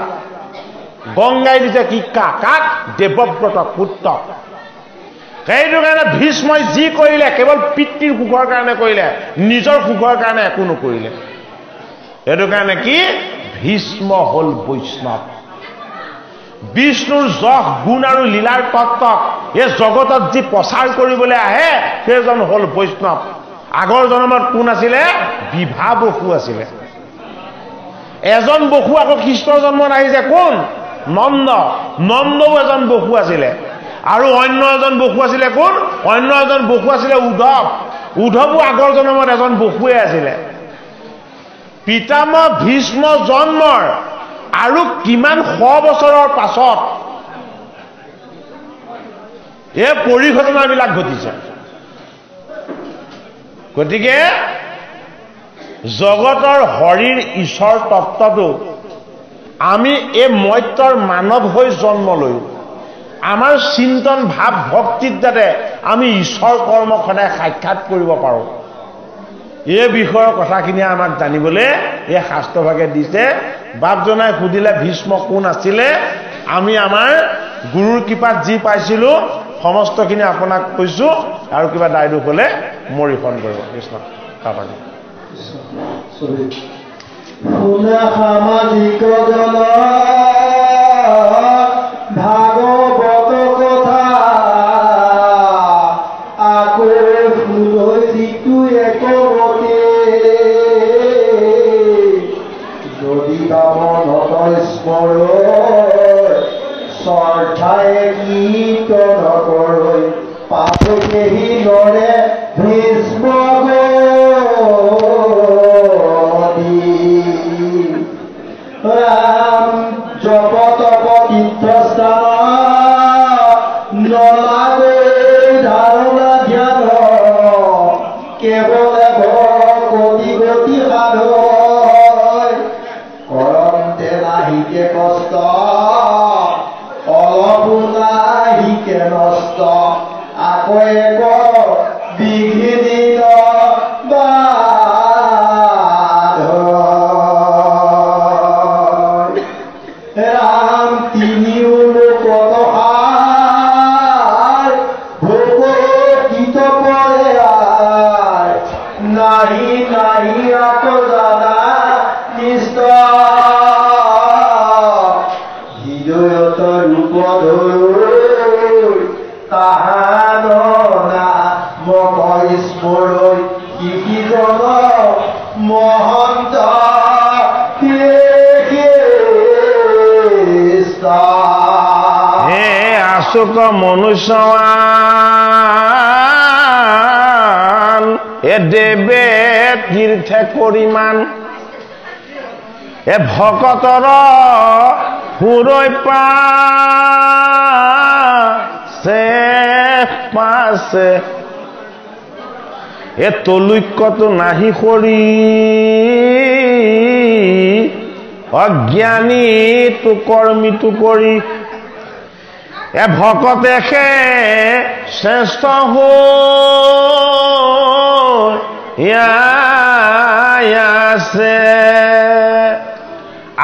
গংগাই দিছে শিক্ষা কাক? দেৱব্ৰত পুত্ৰক। সেইটো কাৰণে ভীষ্মই যি কৰিলে কেৱল পিতৃৰ সুখৰ কাৰণে কৰিলে, নিজৰ সুখৰ কাৰণে একো নকৰিলে। সেইটো কাৰণে কি ভীষ্ম হল বৈষ্ণৱ। বিষ্ণুৰ যশ গুণ আৰু লীলাৰ তত্ত্বক এই জগতত যি প্ৰচাৰ কৰিবলৈ আহে সেইজন হল বৈষ্ণৱ। আগৰ জন্মত কোন আছিলে? বিভা বসু আছিলে। এজন বসু আকৌ কৃষ্ণৰ জন্মত আহিছে কোন? নন্দ। নন্দও এজন বসু আছিলে। আৰু অন্য এজন বসু আছিলে কোন? অন্য এজন বসু আছিলে উদ্ধৱ। উদ্ধৱো আগৰ জন্মত এজন বসুৱে আছিলে। পিতামহ ভীষ্ম জন্মৰ আৰু কিমান শ বছৰৰ পাছত এই পৰিঘটনাবিলাক ঘটিছে। গতিকে জগতৰ হৰিৰ ঈশ্বৰ তত্ত্বটো আমি এই মৰ্ত্যৰ মানৱ হৈ জন্ম লৈ আমাৰ চিন্তন ভাৱ ভক্তিত যাতে আমি ঈশ্বৰ কৰ্ম সদায় সাক্ষাৎ কৰিব পাৰোঁ, এই বিষয়ৰ কথাখিনি আমাক জানিবলৈ এই শাস্ত্ৰভাগে দিছে। বাপজনাই সুধিলে ভীষ্ম কোন আছিলে, আমি আমাৰ গুৰুৰ কৃপাত যি পাইছিলোঁ সমস্তখিনি আপোনাক কৈছোঁ, আৰু কিবা দায় দোষ হ'লে মোৰ ৰিফাণ্ড কৰিব। কৃষ্ণ তাপানি ভাগৱত কথা আকৌ ফুলজিটো একমতে যদি বামনত স্মৰ শ্ৰদ্ধায়ে কীৰ্তন কৰৈ পাপকেহি নৰে ভীষ্ম ৰাম জপ তপ তীৰ্থস্থান নলাগে ধাৰণা ধ্যান কেৱলে ভকতি গতি সাধ কৰন্তে নাহিকে কষ্ট অলপো নাহিকে নষ্ট আকৌ এক বিঘিনিত ৰাম তিনিও লোকত ভকতিত পৰে নাহি নাহি আকৌ জানা নিষ্ঠ হৃদয়ত ৰূপ তাহান মক স্মৰৈ শিকিজন মহন্ত হে আশুক মনুষ্যৱান এ দেৱে তীৰ্থে কৰিমান এ ভকতৰ সুৰৈ পাছে এ তলুক্যটো নাহি কৰি অজ্ঞানী তো কৰ্মীটো কৰি এ ভকতেহে শ্ৰেষ্ঠ আছে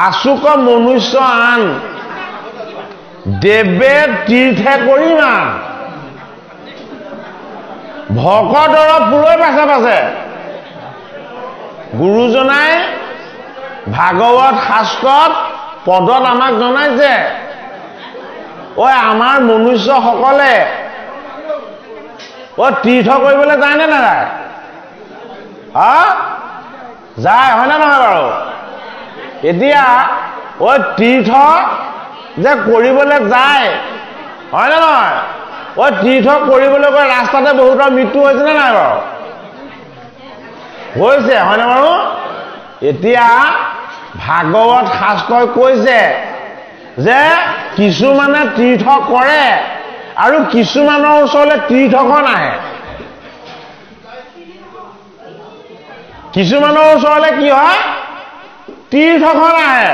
আচুক মনুষ্য আন দেৱে তীৰ্থে কৰিমা ভকতৰ পুৰৈ পাছে পাছে গুৰুজনাই ভাগৱত শাস্ত্ৰত পদত আমাক জনাইছে, ঐ আমাৰ মনুষ্যসকলে তীৰ্থ কৰিবলৈ যায় নে নাযায়? যায়, হয়নে নহয় বাৰু? এতিয়া তীৰ্থ যে কৰিবলৈ যায়, হয়নে নহয়? তীৰ্থ কৰিবলৈ গৈ ৰাস্তাতে বহুতৰ মৃত্যু হৈছে নে নাই বাৰু? হৈছে, হয়নে বাৰু? এতিয়া ভাগৱত শাস্ত্ৰই কৈছে যে কিছুমানে তীৰ্থ কৰে আৰু কিছুমানৰ ওচৰলৈ তীৰ্থখন আহে কিছুমানৰ ওচৰলৈ কি হয় তীৰ্থখন আহে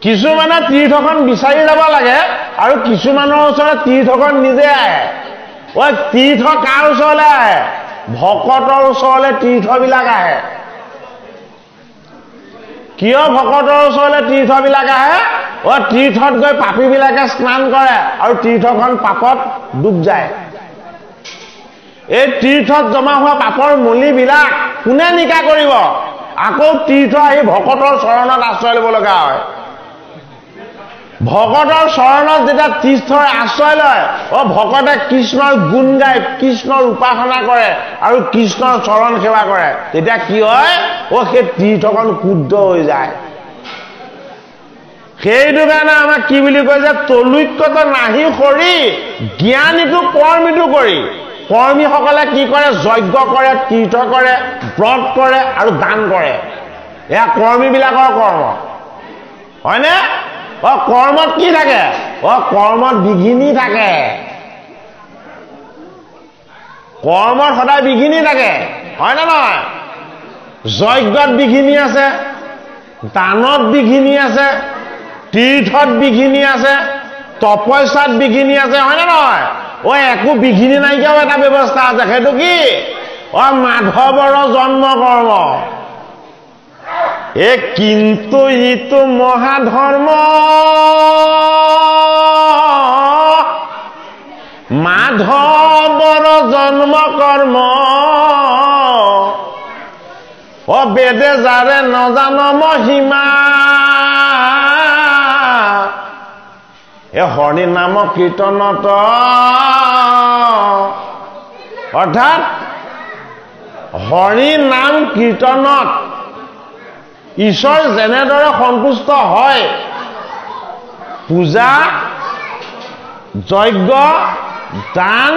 কিছুমানে তীৰ্থখন বিচাৰি যাব লাগে আৰু কিছুমানৰ ওচৰলৈ তীৰ্থখন নিজে আহে ঐ তীৰ্থ কাৰ ওচৰলৈ আহে ভকতৰ ওচৰলৈ তীৰ্থবিলাক আহে কিয় ভকতৰ ওচৰলৈ তীৰ্থবিলাক আহে ও তীৰ্থত গৈ পাপীবিলাকে স্নান কৰে আৰু তীৰ্থখন পাপত ডুব যায় এই তীৰ্থত জমা হোৱা পাপৰ মলিবিলাক কোনে নিকা কৰিব আকৌ তীৰ্থ আহি ভকতৰ চৰণত আশ্ৰয় ল'ব লগা হয় ভকতৰ চৰণত যেতিয়া তীৰ্থৰ আশ্ৰয় লয় ও ভকতে কৃষ্ণৰ গুণ গায় কৃষ্ণৰ উপাসনা কৰে আৰু কৃষ্ণৰ চৰণ সেৱা কৰে তেতিয়া কি হয় ও সেই তীৰ্থখন শুদ্ধ হৈ যায় সেইটো কাৰণে আমাক কি বুলি কয় যে তলুক্যত নাহি সৰি জ্ঞানীটো কৰ্মীটো কৰি কৰ্মীসকলে কি কৰে যজ্ঞ কৰে তীৰ্থ কৰে ব্ৰত কৰে আৰু দান কৰে এয়া কৰ্মীবিলাকৰ কৰ্ম হয়নে কৰ্মত কি থাকে কৰ্মত বিঘিনি থাকে কৰ্মত সদায় বিঘিনি থাকে হয় না নহয় যজ্ঞত বিঘিনি আছে দানত বিঘিনি আছে তীৰ্থত বিঘিনি আছে তপস্যাত বিঘিনি আছে হয় না নহয় একো বিঘিনি নাইকিয়াও এটা ব্যৱস্থা আছে সেইটো কি মাধৱৰ জন্ম কৰ্ম কিন্তু ইটো মহাধৰ্ম মাধৱৰ জন্ম কৰ্ম বেদে যাৰে নজান মহিমা হৰি নাম কীৰ্তনত অৰ্থাৎ হৰি নাম কীৰ্তনত ঈশ্বৰ যেনেদৰে সন্তুষ্ট হয় পূজা যজ্ঞ দান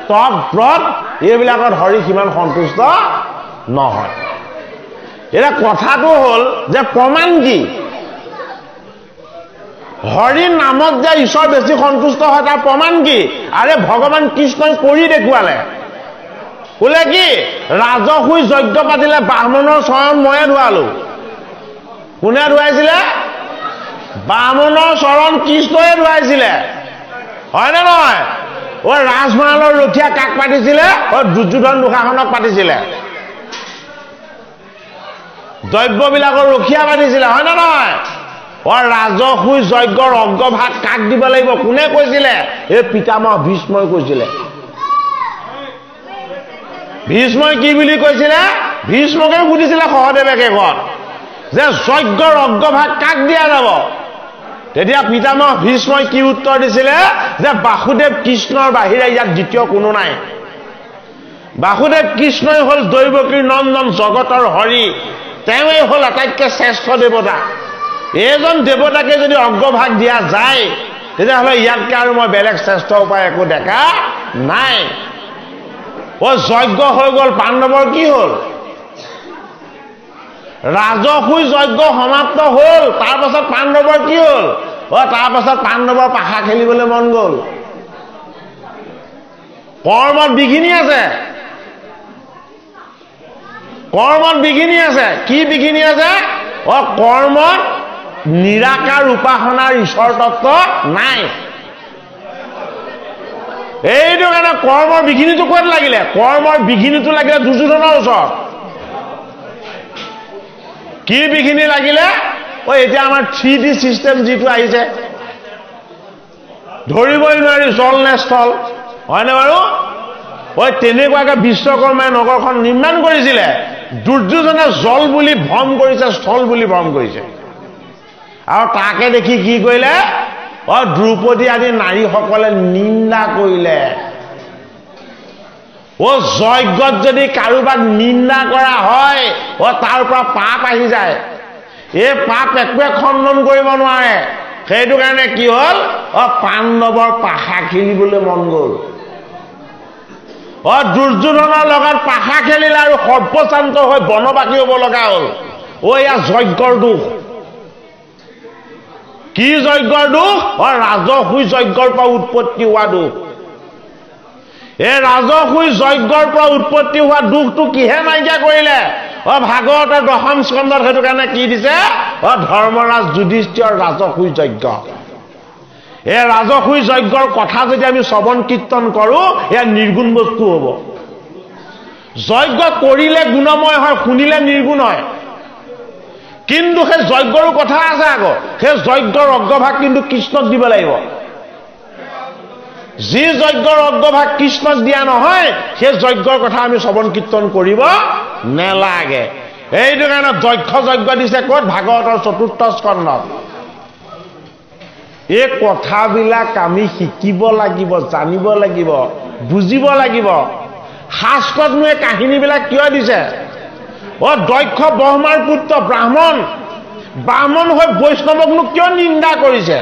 তপ ব্ৰত এইবিলাকত হৰি সিমান সন্তুষ্ট নহয় এটা কথাটো হ'ল যে প্ৰমাণ কি হৰি নামত যে ঈশ্বৰ বেছি সন্তুষ্ট হয় তাৰ প্ৰমাণ কি আৰে ভগৱান কৃষ্ণই কৰি দেখুৱালে বোলে কি ৰাজসুই যজ্ঞ পাতিলে ব্ৰাহ্মণৰ চৰণ ময়ে ধোৱালো কোনে ধুৱাইছিলে ব্ৰাহ্মণৰ চৰণ কৃষ্ণই ধুৱাইছিলে হয়নে নহয় ৰাজমহালৰ ৰথিয়া কাক পাতিছিলে দুৰ্যোধন দুঃশাসনক পাতিছিলে দ্ৰব্যবিলাকৰ ৰখীয়া পাতিছিলে হয় নে নহয় ৰাজসুই যজ্ঞৰ অগ্ৰভাগ কাক দিব লাগিব কোনে কৈছিলে এই পিতামহ ভীষ্মই কৈছিলে ভীষ্মই কি বুলি কৈছিলে ভীষ্মকে সুধিছিলে সহদেৱে শেষত যে যজ্ঞৰ অগ্ৰভাগ কাক দিয়া যাব তেতিয়া পিতামহ ভীষ্মই কি উত্তৰ দিছিলে যে বাসুদেৱ কৃষ্ণৰ বাহিৰে ইয়াত দ্বিতীয় কোনো নাই বাসুদেৱ কৃষ্ণই হ'ল দৈৱকীৰ নন্দন জগতৰ হৰি তেওঁই হ'ল আটাইতকৈ শ্ৰেষ্ঠ দেৱতা এইজন দেৱতাকে যদি অগ্ৰভাগ দিয়া যায় তেতিয়াহ'লে ইয়াতকৈ আৰু মই বেলেগ শ্ৰেষ্ঠ উপায় একো দেখা নাই যজ্ঞ হৈ গ'ল পাণ্ডৱৰ কি হ'ল ৰাজসুই যজ্ঞ সমাপ্ত হ'ল তাৰ পাছত পাণ্ডৱৰ কি হ'ল তাৰ পাছত পাণ্ডৱৰ পাশা খেলিবলৈ মন গ'ল কৰ্মত বিঘিনি আছে কৰ্মত বিঘিনি আছে কি বিঘিনি আছে কৰ্মত নিৰাকাৰ উপাসনাৰ ঈশ্বৰ তত্ত্ব নাই এইটো কাৰণে কৰ্মৰ বিঘিনিটো ক'ত লাগিলে কৰ্মৰ বিঘিনিটো লাগিলে দুৰ্যোধনৰ ওচৰত কি বিঘিনি লাগিলে এতিয়া আমাৰ 3D চিষ্টেম যিটো আহিছে ধৰিবই নোৱাৰি জল নে স্থল হয়নে বাৰু তেনেকুৱাকে বিশ্বকৰ্মাই নগৰখন নিৰ্মাণ কৰিছিলে দুৰ্যোধনে জল বুলি ভ্ৰম কৰিছে স্থল বুলি ভ্ৰম কৰিছে আৰু তাকে দেখি কি কৰিলে দ্ৰৌপদী আদি নাৰীসকলে নিন্দা কৰিলে যজ্ঞত যদি কাৰোবাক নিন্দা কৰা হয় তাৰ পৰা পাপ আহি যায় এই পাপ একোৱে খণ্ডন কৰিব নোৱাৰে সেইটো কাৰণে কি হ'ল পাণ্ডৱৰ পাশা খেলিবলৈ মন গ'ল দুৰ্যোধনৰ লগত পাশা খেলিলে আৰু সৰ্বশান্ত হৈ বনবাসী হ'ব লগা হ'ল এয়া যজ্ঞৰ দুখ কি যজ্ঞৰ দুখ? ৰাজসুই যজ্ঞৰ পৰা উৎপত্তি হোৱা দুখ। এই ৰাজসুই যজ্ঞৰ পৰা উৎপত্তি হোৱা দুখটো কিহে নাইকিয়া কৰিলে? ভাগৱতৰ 10ম স্কন্ধত সেইটো কাৰণে কি দিছে? ধৰ্মৰাজ যুধিষ্ঠিৰৰ ৰাজসুই যজ্ঞ। এই ৰাজসুই যজ্ঞৰ কথা যদি আমি শ্ৰৱণ কীৰ্তন কৰোঁ, এয়া নিৰ্গুণ বস্তু হ'ব। যজ্ঞ কৰিলে গুণময় হয়, শুনিলে নিৰ্গুণ হয়। কিন্তু সেই যজ্ঞৰো কথা আছে আকৌ। সেই যজ্ঞৰ অগ্ৰভাগ কিন্তু কৃষ্ণক দিব লাগিব। যি যজ্ঞৰ অগ্ৰভাগ কৃষ্ণক দিয়া নহয়, সেই যজ্ঞৰ কথা আমি শ্ৰৱণ কীৰ্তন কৰিব নেলাগে। এইটো কাৰণে দক্ষ যজ্ঞ দিছে ক'ত? ভাগৱতৰ 4ৰ্থ স্কন্ধত। এই কথাবিলাক আমি শিকিব লাগিব, জানিব লাগিব, বুজিব লাগিব। শাস্ত্ৰতনো এই কাহিনীবিলাক কিয় দিছে? দক্ষ ব্ৰহ্মাৰ পুত্ৰ ব্ৰাহ্মণ হৈ বৈষ্ণৱকনো কিয় নিন্দা কৰিছে?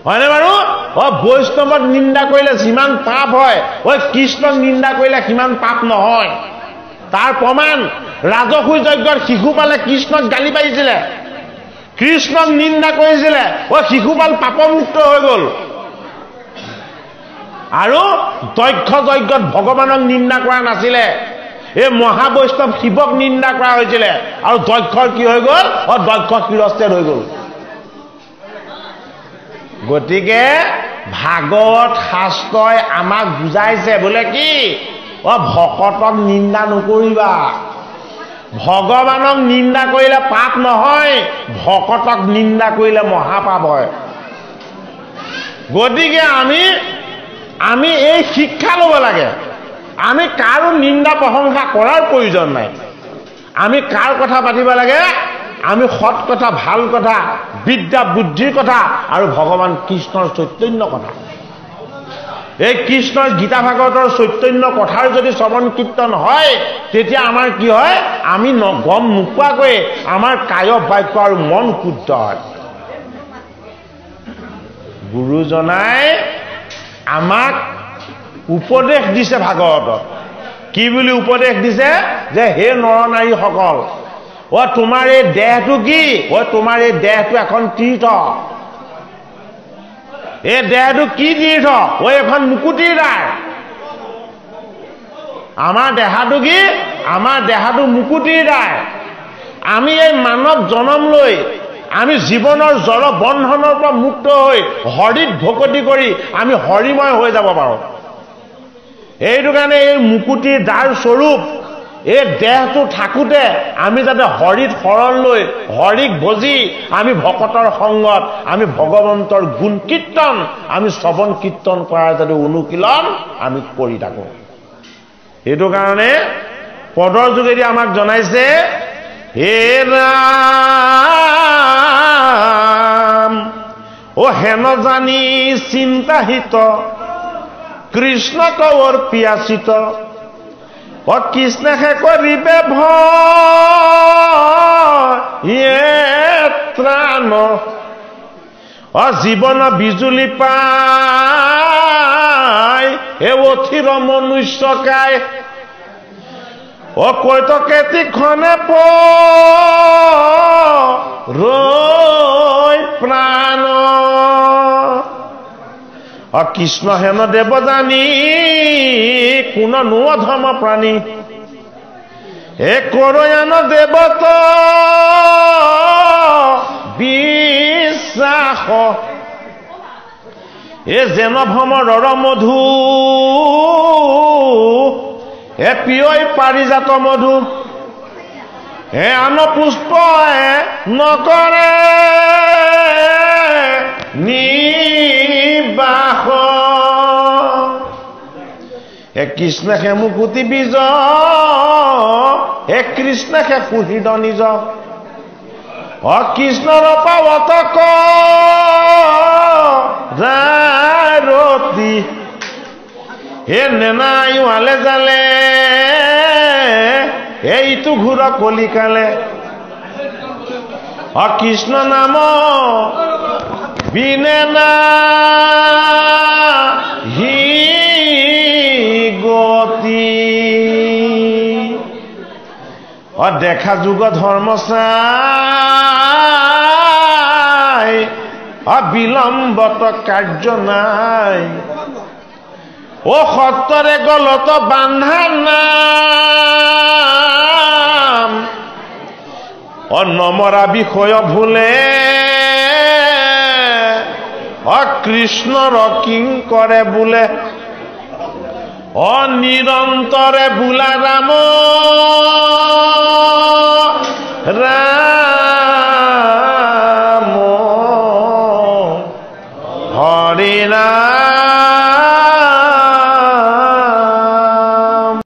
হয়নে বাৰু? বৈষ্ণৱক নিন্দা কৰিলে যিমান পাপ হয়, কৃষ্ণক নিন্দা কৰিলে সিমান পাপ নহয়। তাৰ প্ৰমাণ ৰাজসুই যজ্ঞত শিশুপালে কৃষ্ণক গালি পাৰিছিলে, কৃষ্ণক নিন্দা কৰিছিলে। শিশুপাল পাপমুক্ত হৈ গ'ল। আৰু দক্ষ যজ্ঞত ভগৱানক নিন্দা কৰা নাছিলে। এই মহাবৈষ্ণৱ শিৱক নিন্দা কৰা হৈছিলে। আৰু দক্ষৰ কি হৈ গ'ল? দক্ষ শিৰচ্ছেদ হৈ গ'ল। গতিকে ভাগৱত শাস্ত্ৰই আমাক বুজাইছে বোলে কি? ভকতক নিন্দা নকৰিবা। ভগৱানক নিন্দা কৰিলে পাপ নহয়, ভকতক নিন্দা কৰিলে মহাপাপ হয়। গতিকে আমি এই শিক্ষা ল'ব লাগে। আমি কাৰো নিন্দা প্ৰশংসা কৰাৰ প্ৰয়োজন নাই। আমি কাৰ কথা পাতিব লাগে? আমি সৎ কথা, ভাল কথা, বিদ্যা বুদ্ধিৰ কথা আৰু ভগৱান কৃষ্ণৰ চৈতন্য কথা। এই কৃষ্ণৰ গীতা ভাগৱতৰ চৈতন্য কথাৰ যদি শ্ৰৱণ কীৰ্তন হয়, তেতিয়া আমাৰ কি হয়? আমি গম নোপোৱাকৈ আমাৰ কায় বাক্য আৰু মন শুদ্ধ হয়। গুৰুজনাই আমাক উপদেশ দিছে ভাগৱতত। কি বুলি উপদেশ দিছে? যে হে নৰ নাৰীসকল, তোমাৰ এই দেহটো কি? তোমাৰ এই দেহটো এখন তীৰ্থ। এই দেহটো কি তীৰ্থ? এখন মুকুতিৰ দ্বাৰ। আমাৰ দেহাটো কি? আমাৰ দেহাটো মুকুতিৰ দ্বাৰ। আমি এই মানৱ জনম লৈ আমি জীৱনৰ জড় বন্ধনৰ পৰা মুক্ত হৈ হৰিত ভকতি কৰি আমি হৰিময় হৈ যাব পাৰোঁ। এইটো কাৰণে এই মুকুতিৰ দ্বাৰ স্বৰূপ এই দেহটো থাকোঁতে আমি যাতে হৰিত শৰণ লৈ হৰিক ভজি আমি ভকতৰ সংগত আমি ভগৱন্তৰ গুণ কীৰ্তন আমি শ্ৰৱণ কীৰ্তন কৰাৰ যাতে অনুশীলন আমি কৰি থাকোঁ। সেইটো কাৰণে পদৰ যোগেদি আমাক জনাইছে, হে ৰাম হেন জানি চিন্তাহিত কৃষ্ণ কৌৰ পিয়াচিত কৃষ্ণে কৰিবে ত্ৰাণ জীৱন বিজুলি পাই হে অথিৰ মনুষ্যকাই কৈতকেতিখনে ৰৈ প্ৰাণ কৃষ্ণ হেন দেৱ জানি কোন নোধম প্ৰাণী হে কৰয়ান দেৱত বিশ্বাস এ যেন ভ্ৰমৰৰ মধু হে পিয়ৈ পাৰিজাত মধু হে আন পুষ্প নকৰে নিবাস হে কৃষ্ণে মুকুতি বীজ হে কৃষ্ণে সুহৃদ নিজ কৃষ্ণৰ পাৱত ৰতি হে নেনাই আলে জালে এইটো ঘূৰ কলিকালে কৃষ্ণ নাম বিনে হি গতি দেখা যুগ ধৰ্মচা অবিলম্বত কাৰ্য নাই ও সত্তৰে গলত বান্ধা নাম অনমৰা বিষয় ভুলে অকৃষ্ণৰ কিং কৰে বোলে অনিৰন্তৰে বোলা ৰাম ৰাম হৰি নাম